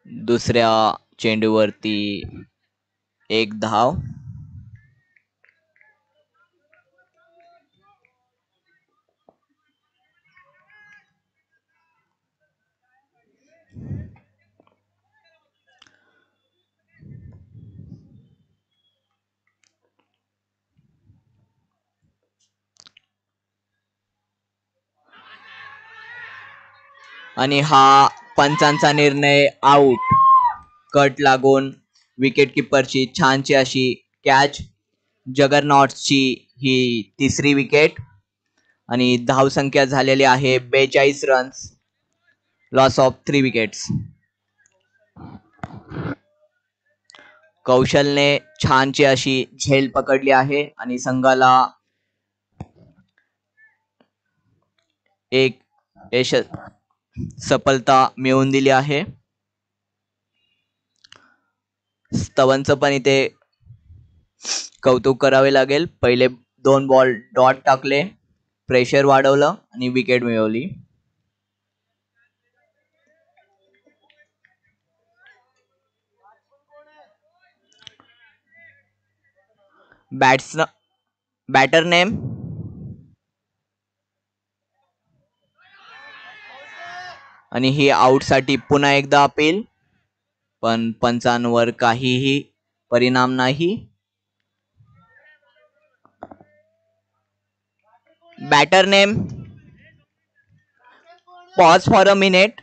दुसऱ्या चेंडूवरती एक धाव. आणि हा पंचांचा निर्णय आउट. कट लागून विकेट किपरची छानशी अशी कॅच. जगरनॉट्सची ही तिसरी विकेट आणि धावसंख्या झालेली आहे 42 रन्स. Loss of 3 wickets. कौशलने छानशी अशी झेल पकडली आहे आणि संघाला एक सफलता मिळवून दिली आहे. स्तवनचं पण इथे कौतुक करावे लागेल. पहिले 2 बॉल डॉट टाकले, प्रेशर वाढवलं आणि विकेट मिळवली. बॅटर नेम आणि ही आउट साठी पुन्हा एकदा अपील, पण पंचांवर काहीही परिणाम नाही. Batter name pause for a minute.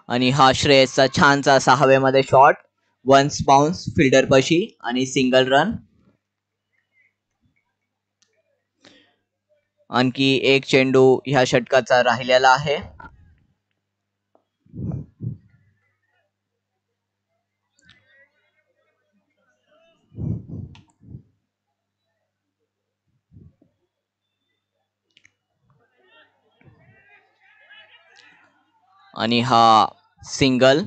आणि हा श्रेयसचा छानसा असा हवेमध्ये शॉट. वन्स बाउन्स फिल्डर पाशी आणि सिंगल रन. आणखी एक चेंडू ह्या षटकाचा राहिलेला आहे. आणि हा सिंगल.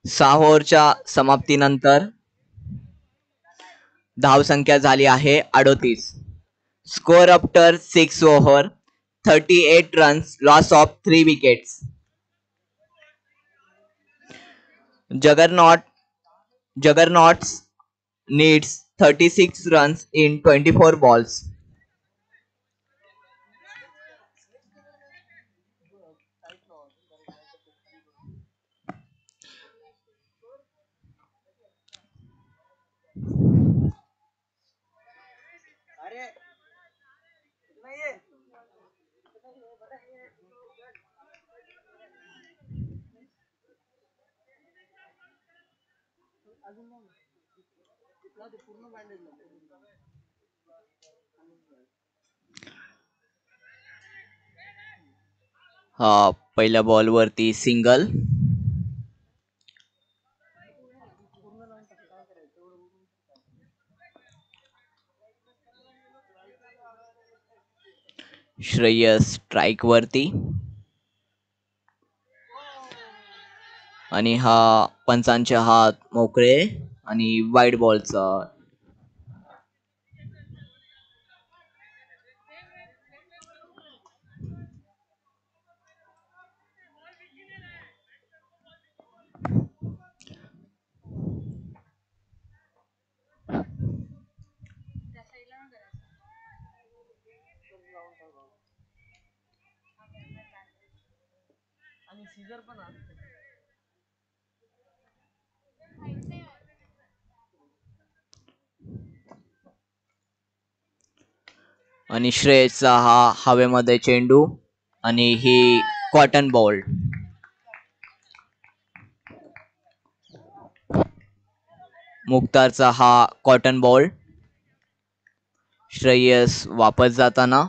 6 ओव्हरच्या समाप्तीनंतर धावसंख्या झाली आहे 38. Score after 6 over 38 runs. Loss of 3 wickets. Juggernauts needs 36 runs in 24 balls. हा पहिल्या बॉल वरती सिंगल. श्रेयस स्ट्राइक वरती आणि हा पंचांचे हात मोकळे आणि वाईड बॉलचा. आणि श्रेयसचा हा हवेमध्ये चेंडू आणि ही कॉटन बॉल. मुख्तारचा हा कॉटन बॉल. श्रेयस वापस जाताना.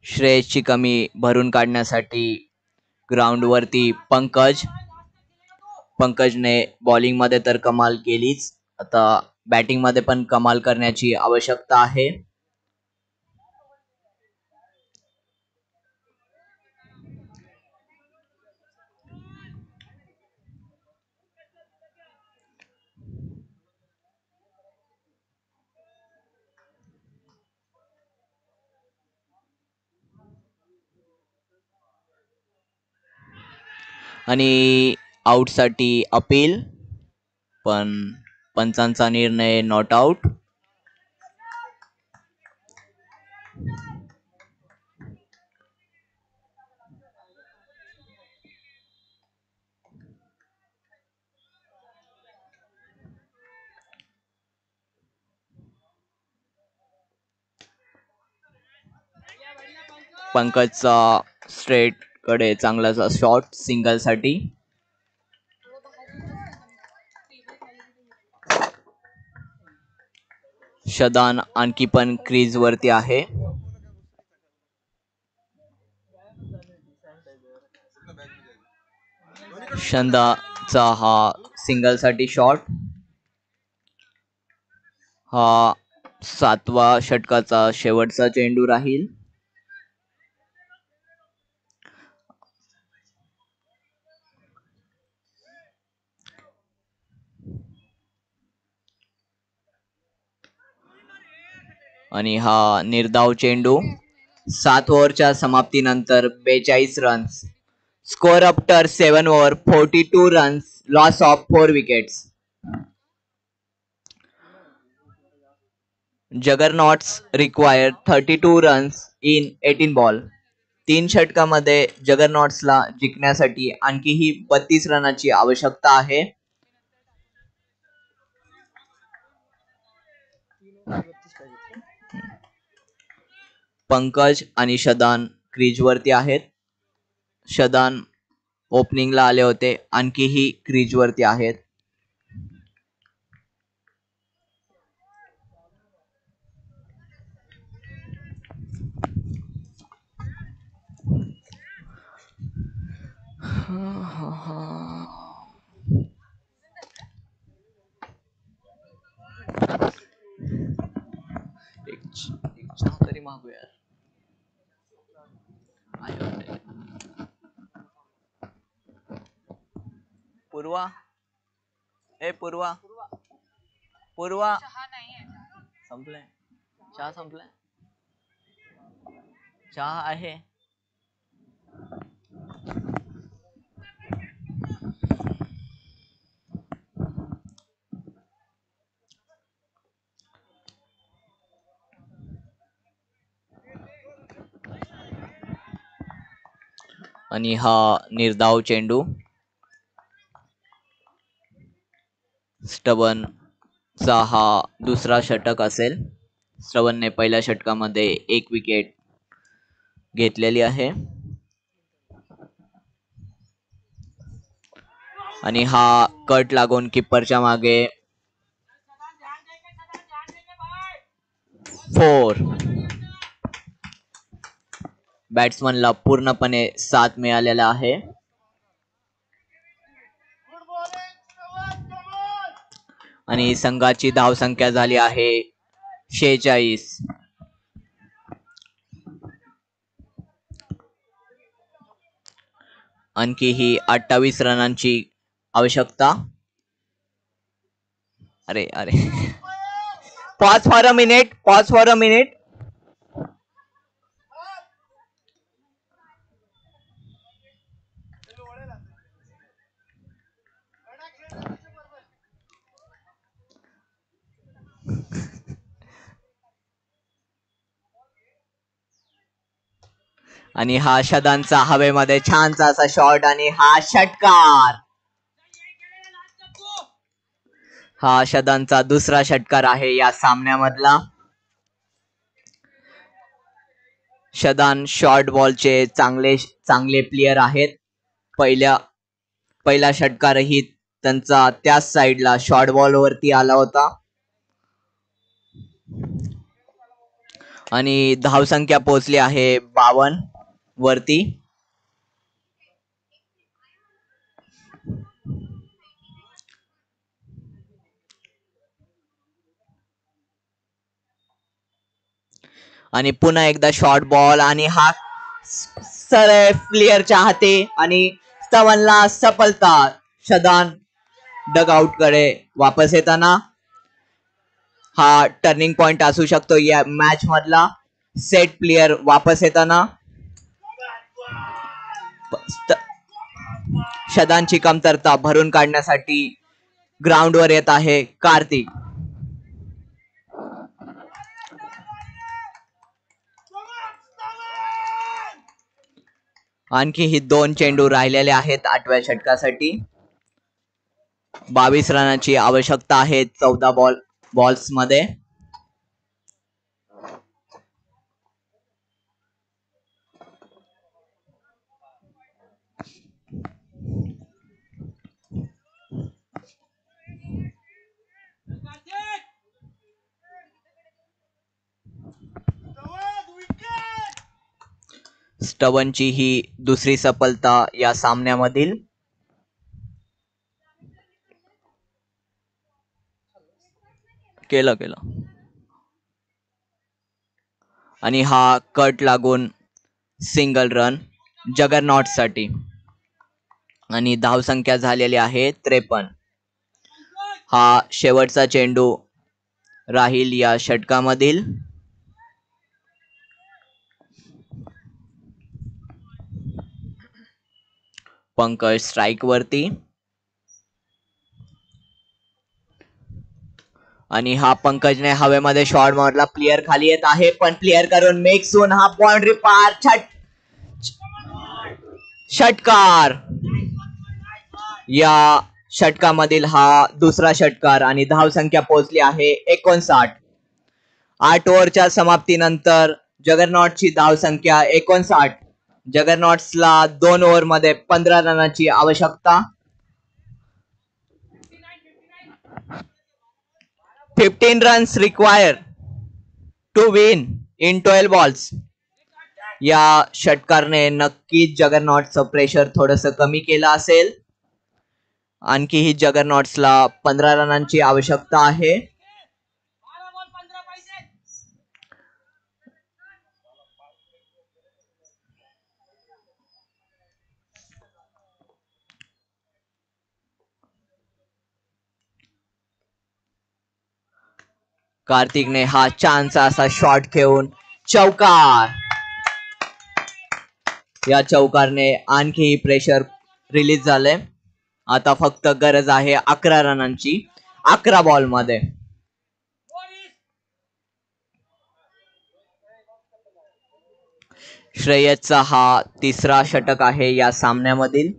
श्रेयसची कमी भरून काढण्यासाठी ग्राउंड वरती पंकजने बॉलिंग मध्ये तर कमाल केलीच, आता बॅटिंग मध्ये पण कमाल करण्याची आवश्यकता आहे. आणि आउटसाठी अपील, पण पंचांचा निर्णय नॉट आउट. पंकजचा स्ट्रेट कडे चांगलाचा शॉट सिंगल साठी. शदान आणखी पण क्रीज वरती आहे. शंदाचा हा सिंगल साठी शॉट. हा 7व्या षटकाचा शेवटचा चेंडू राहील. आणि हा निर्धाव चेंडू. 7 ओव्हरच्या समाप्तीनंतर 42 runs. Score after 7 over 42 runs. Loss of 4 wickets. Juggernauts require 32 runs in 18 ball. 3 षटकामध्ये जगरनॉट्सला जिंकण्यासाठी आणखीही 32 रनाची आवश्यकता आहे. पंकज आणि शदान क्रीज वरती आहेत. शदान ओपनिंगला आले होते, आणखीही क्रीज वरती आहेत. एक चहा तरी मागू यार. पूर्वा, ए पूर्वा, पूर्वा, संपलाय चहा, संपलाय चहा आहे. आणि हा निर्धाव चेंडू. स्टबन चा हा दुसरा षटक असेल. स्टबनने पहिल्या षटकामध्ये 1 विकेट घेतलेली आहे. आणि हा कट लागून किप्परच्या मागे 4. बॅट्समनला पूर्णपणे साथ मिळालेला आहे. आणि संघाची धावसंख्या झाली आहे 46. आणखी ही 28 रनांची आवश्यकता. अरे अरे pause for a minute, pause for a minute. आणि हा शदानचा हवेमध्ये छानसा असा शॉट आणि हा षटकार. हा शदानचा दुसरा षटकार आहे या सामन्यामधला. शदान शॉर्ट बॉलचे चांगले प्लेयर आहेत. पहिला षटकारही त्यांचा त्याच साइडला शॉर्ट बॉल वरती आला होता. आणि धावसंख्या पोहोचली आहे 52 वरती. आणि पुन्हा एकदा शॉर्ट बॉल आणि हा सरळ प्लेयरच्या हाती आणि स्टबनला सफलता. शदान डग आउट कडे वापस येताना हा टर्निंग पॉइंट असू शकतो या मॅच मधला. सेट प्लेयर वापस येताना षदांची कमतरता भरून काढण्यासाठी ग्राउंडवर येत आहे कार्तिक. आणखी ही 2 चेंडू राहिलेले आहेत 8व्या षटकासाठी. 22 रनाची आवश्यकता आहे 14 बॉल्स मध्ये. स्टवनची ही दुसरी सफलता या सामन्यामधील. केलं आणि हा कट लागून सिंगल रन जगरनॉट साठी आणि धावसंख्या झालेली आहे 53. हा शेवटचा चेंडू राहील या षटकामधील. पंकज स्ट्राइक वरती आणि हा पंकजने हवेमध्ये शॉट मारला. प्लेयर खाली येत आहे पण प्लेयर करून मेक्सून हा बाउंड्री पार. षटकार या षटकामधील हा दुसरा षटकार आणि धावसंख्या पोहोचली आहे 59. 8 ओव्हरच्या समाप्तीनंतर जगरनॉटची धावसंख्या 59. जगरनॉट्सला 2 ओव्हर मध्ये 15 रनाची आवश्यकता. 15 runs required to win in 12 balls. या षटकारने नक्कीच जगरनॉटचं प्रेशर थोडस कमी केलं असेल. आणखी ही जगरनॉट्सला 15 रनांची आवश्यकता आहे. कार्तिकने हा चान्स असा शॉट घेऊन चौकार. या चौकारने आणखी प्रेशर रिलीज झाले. आता फक्त गरज आहे 11 रनांची 11 बॉल मध्ये. श्रेयसचा हा तिसरा षटक आहे या सामन्यामधील.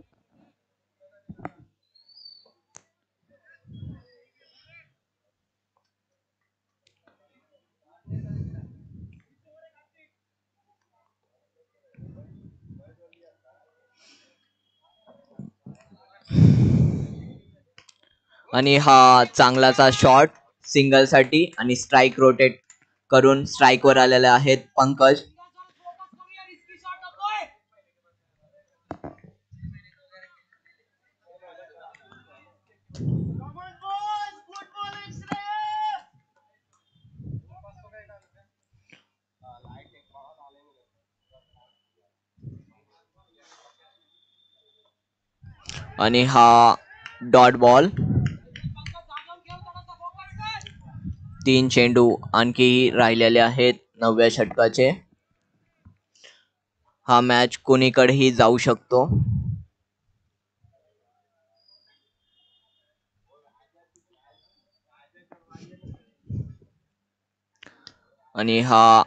आणि हा चांगलाचा शॉट सिंगल साठी आणि स्ट्राइक रोटेट करून स्ट्राइक वर आलेले आहेत पंकज. आणि हा डॉट बॉल. 3 चेंडू आणखी राहिलेले आहेत 9व्या षटकाचे. हा मॅच कोणीकडेही जाऊ शकतो. आणि हा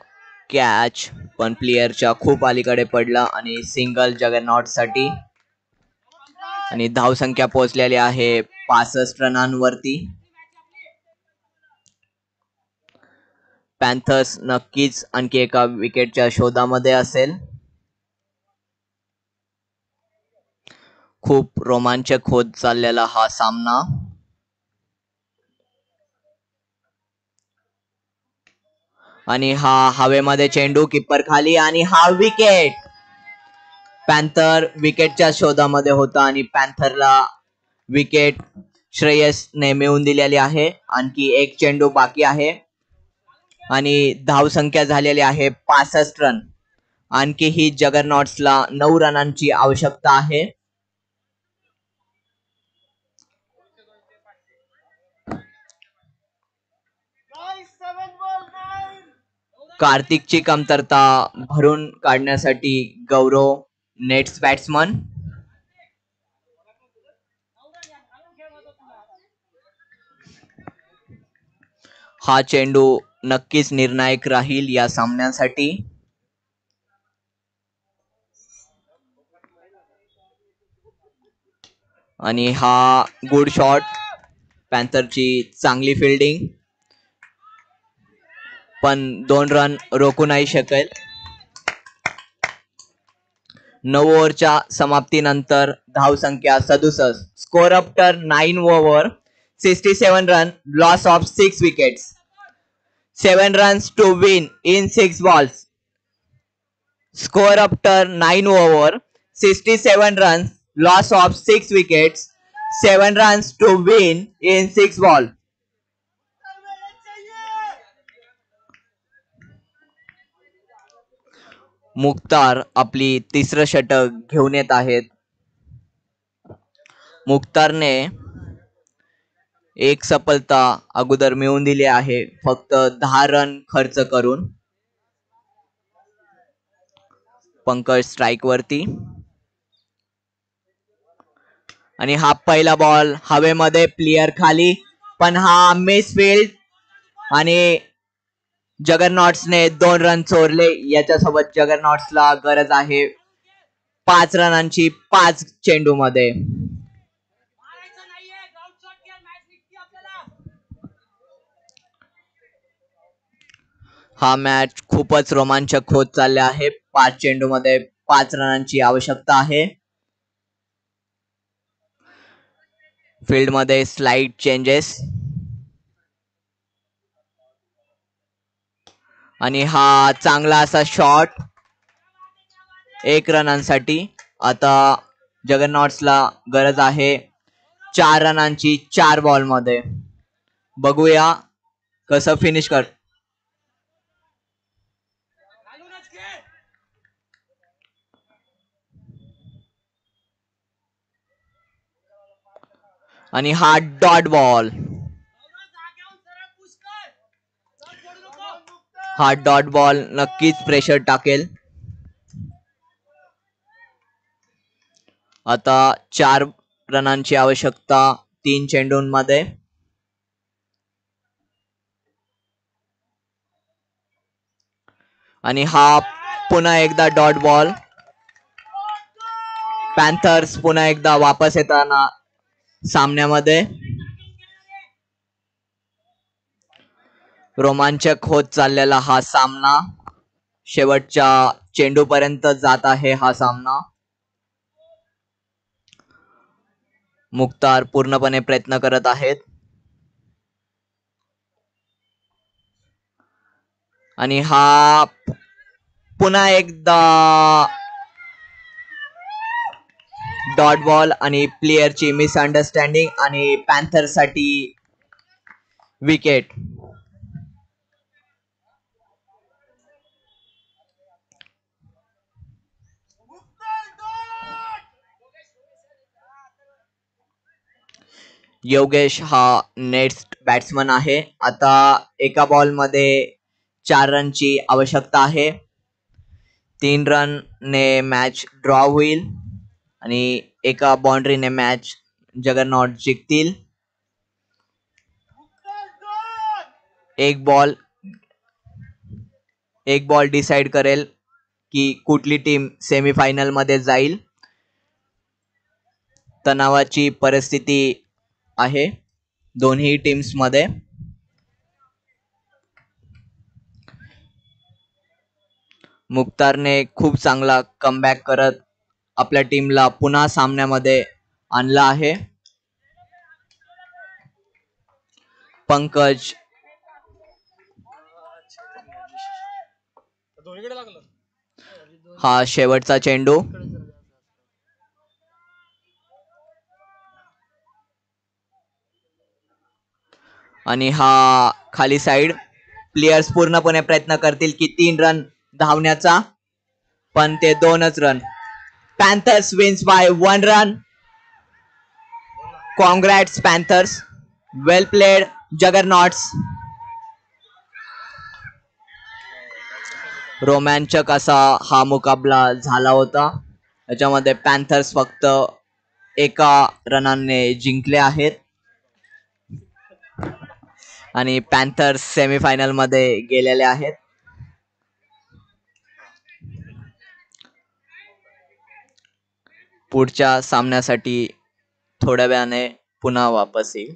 कॅच पण प्लेयरच्या खूप अलीकडे पडला आणि सिंगल जगरनॉट साठी. आणि धावसंख्या पोहोचलेली आहे 65 रनांवरती. पॅन्थर्स नक्कीच आणखी एका विकेटच्या शोधामध्ये असेल. खूप रोमांचक होत चाललेला हा सामना. आणि हा हवेमध्ये चेंडू किपर खाली आणि हा विकेट. पॅन्थर विकेटच्या शोधामध्ये होता आणि पॅन्थरला विकेट श्रेयसने मिळवून दिलेली आहे. आणखी एक चेंडू बाकी आहे आणि धावसंख्या झालेली आहे 65 रन. आणखी ही जगरनॉट्सला 9 रनांची आवश्यकता आहे. कार्तिकची कमतरता भरून काढण्यासाठी गौरव नेट्स बॅट्समन. हा चेंडू नक्कीच निर्णायक राहील या सामन्यासाठी. आणि हा गुड शॉट, पॅन्थरची चांगली फिल्डिंग, पण 2 रन रोखू नाही शकेल. 9 ओव्हरच्या समाप्तीनंतर धावसंख्या 67. Score after 9 over 67 run, loss of 6 wickets, 7 runs to win in 6 balls. Score after 9 over 67 runs, loss of 6 wickets, 7 runs to win in 6 balls. Mukhtar आपली तिसरं षटक घेऊन येत आहेत. मुख्तारने एक सफलता अगोदर मिळवून दिली आहे, फक्त 10 रन खर्च करून. पंकज स्ट्राइक वरती आणि हा पहिला बॉल हवेमध्ये, प्लेयर खाली, पण हा मिसफील्ड आणि जगरनॉट्सने 2 रन चोरले. याच्यासोबत जगरनॉट्सला गरज आहे 5 रनांची 5 चेंडू मध्ये. हा मॅच खूपच रोमांचक होत चालले आहे. 5 चेंडू मध्ये 5 रनांची आवश्यकता आहे. फील्ड मध्ये स्लाइड चेंजेस आणि हा चांगला असा शॉट 1 रनांसाठी. आता जगरनॉट्सला गरज आहे 4 रनांची 4 बॉल मध्ये. बघूया कसं फिनिश कर. आणि हा डॉट बॉल, हा डॉट बॉल नक्कीच प्रेशर टाकेल. आता 4 रनांची आवश्यकता 3 चेंडूंमध्ये. आणि हा पुन्हा एकदा डॉट बॉल. पॅन्थर्स पुन्हा एकदा वापस येताना सामन्यामध्ये. रोमांचक होत चाललेला हा सामना शेवटच्या चेंडूपर्यंत जात आहे. हा सामना मुख्तार पूर्णपणे प्रयत्न करत आहेत. आणि हा पुन्हा एकदा डॉट बॉल आणि प्लेयरची मिसअंडरस्टँडिंग आणि पॅन्थर साठी विकेट. योगेश हा नेक्स्ट बॅट्समन आहे. आता एका बॉल मध्ये 4 रनची आवश्यकता आहे. 3 रन ने मॅच ड्रॉ होईल आणि एका बाउंड्रीने मॅच जगरनॉट जिंकतील. एक बॉल डिसाइड करेल की कुठली टीम सेमीफायनल मध्ये जाईल. तणावाची परिस्थिती आहे दोन्ही टीम्स मध्ये. मुख्तारने खूप चांगला कमबॅक करत आपल्या टीमला पुन्हा सामन्यामध्ये आणला आहे. पंकज हा शेवटचा चेंडू. आणि हा खाली साइड. प्लेयर्स पूर्णपणे प्रयत्न करतील की 3 रन धावण्याचा, पण ते 2च run. Panthers wins by 1 run. Congrats panthers, well played juggernauts. रोमांचक असा हा मुकाबला झाला होता. याच्यामध्ये पॅन्थर्स फक्त एका रनाने जिंकले आहेत. आणि पॅन्थर्स सेमीफायनल मध्ये गेलेले आहेत. पुढच्या सामन्यासाठी थोड्या वेळाने पुन्हा वापस येईल.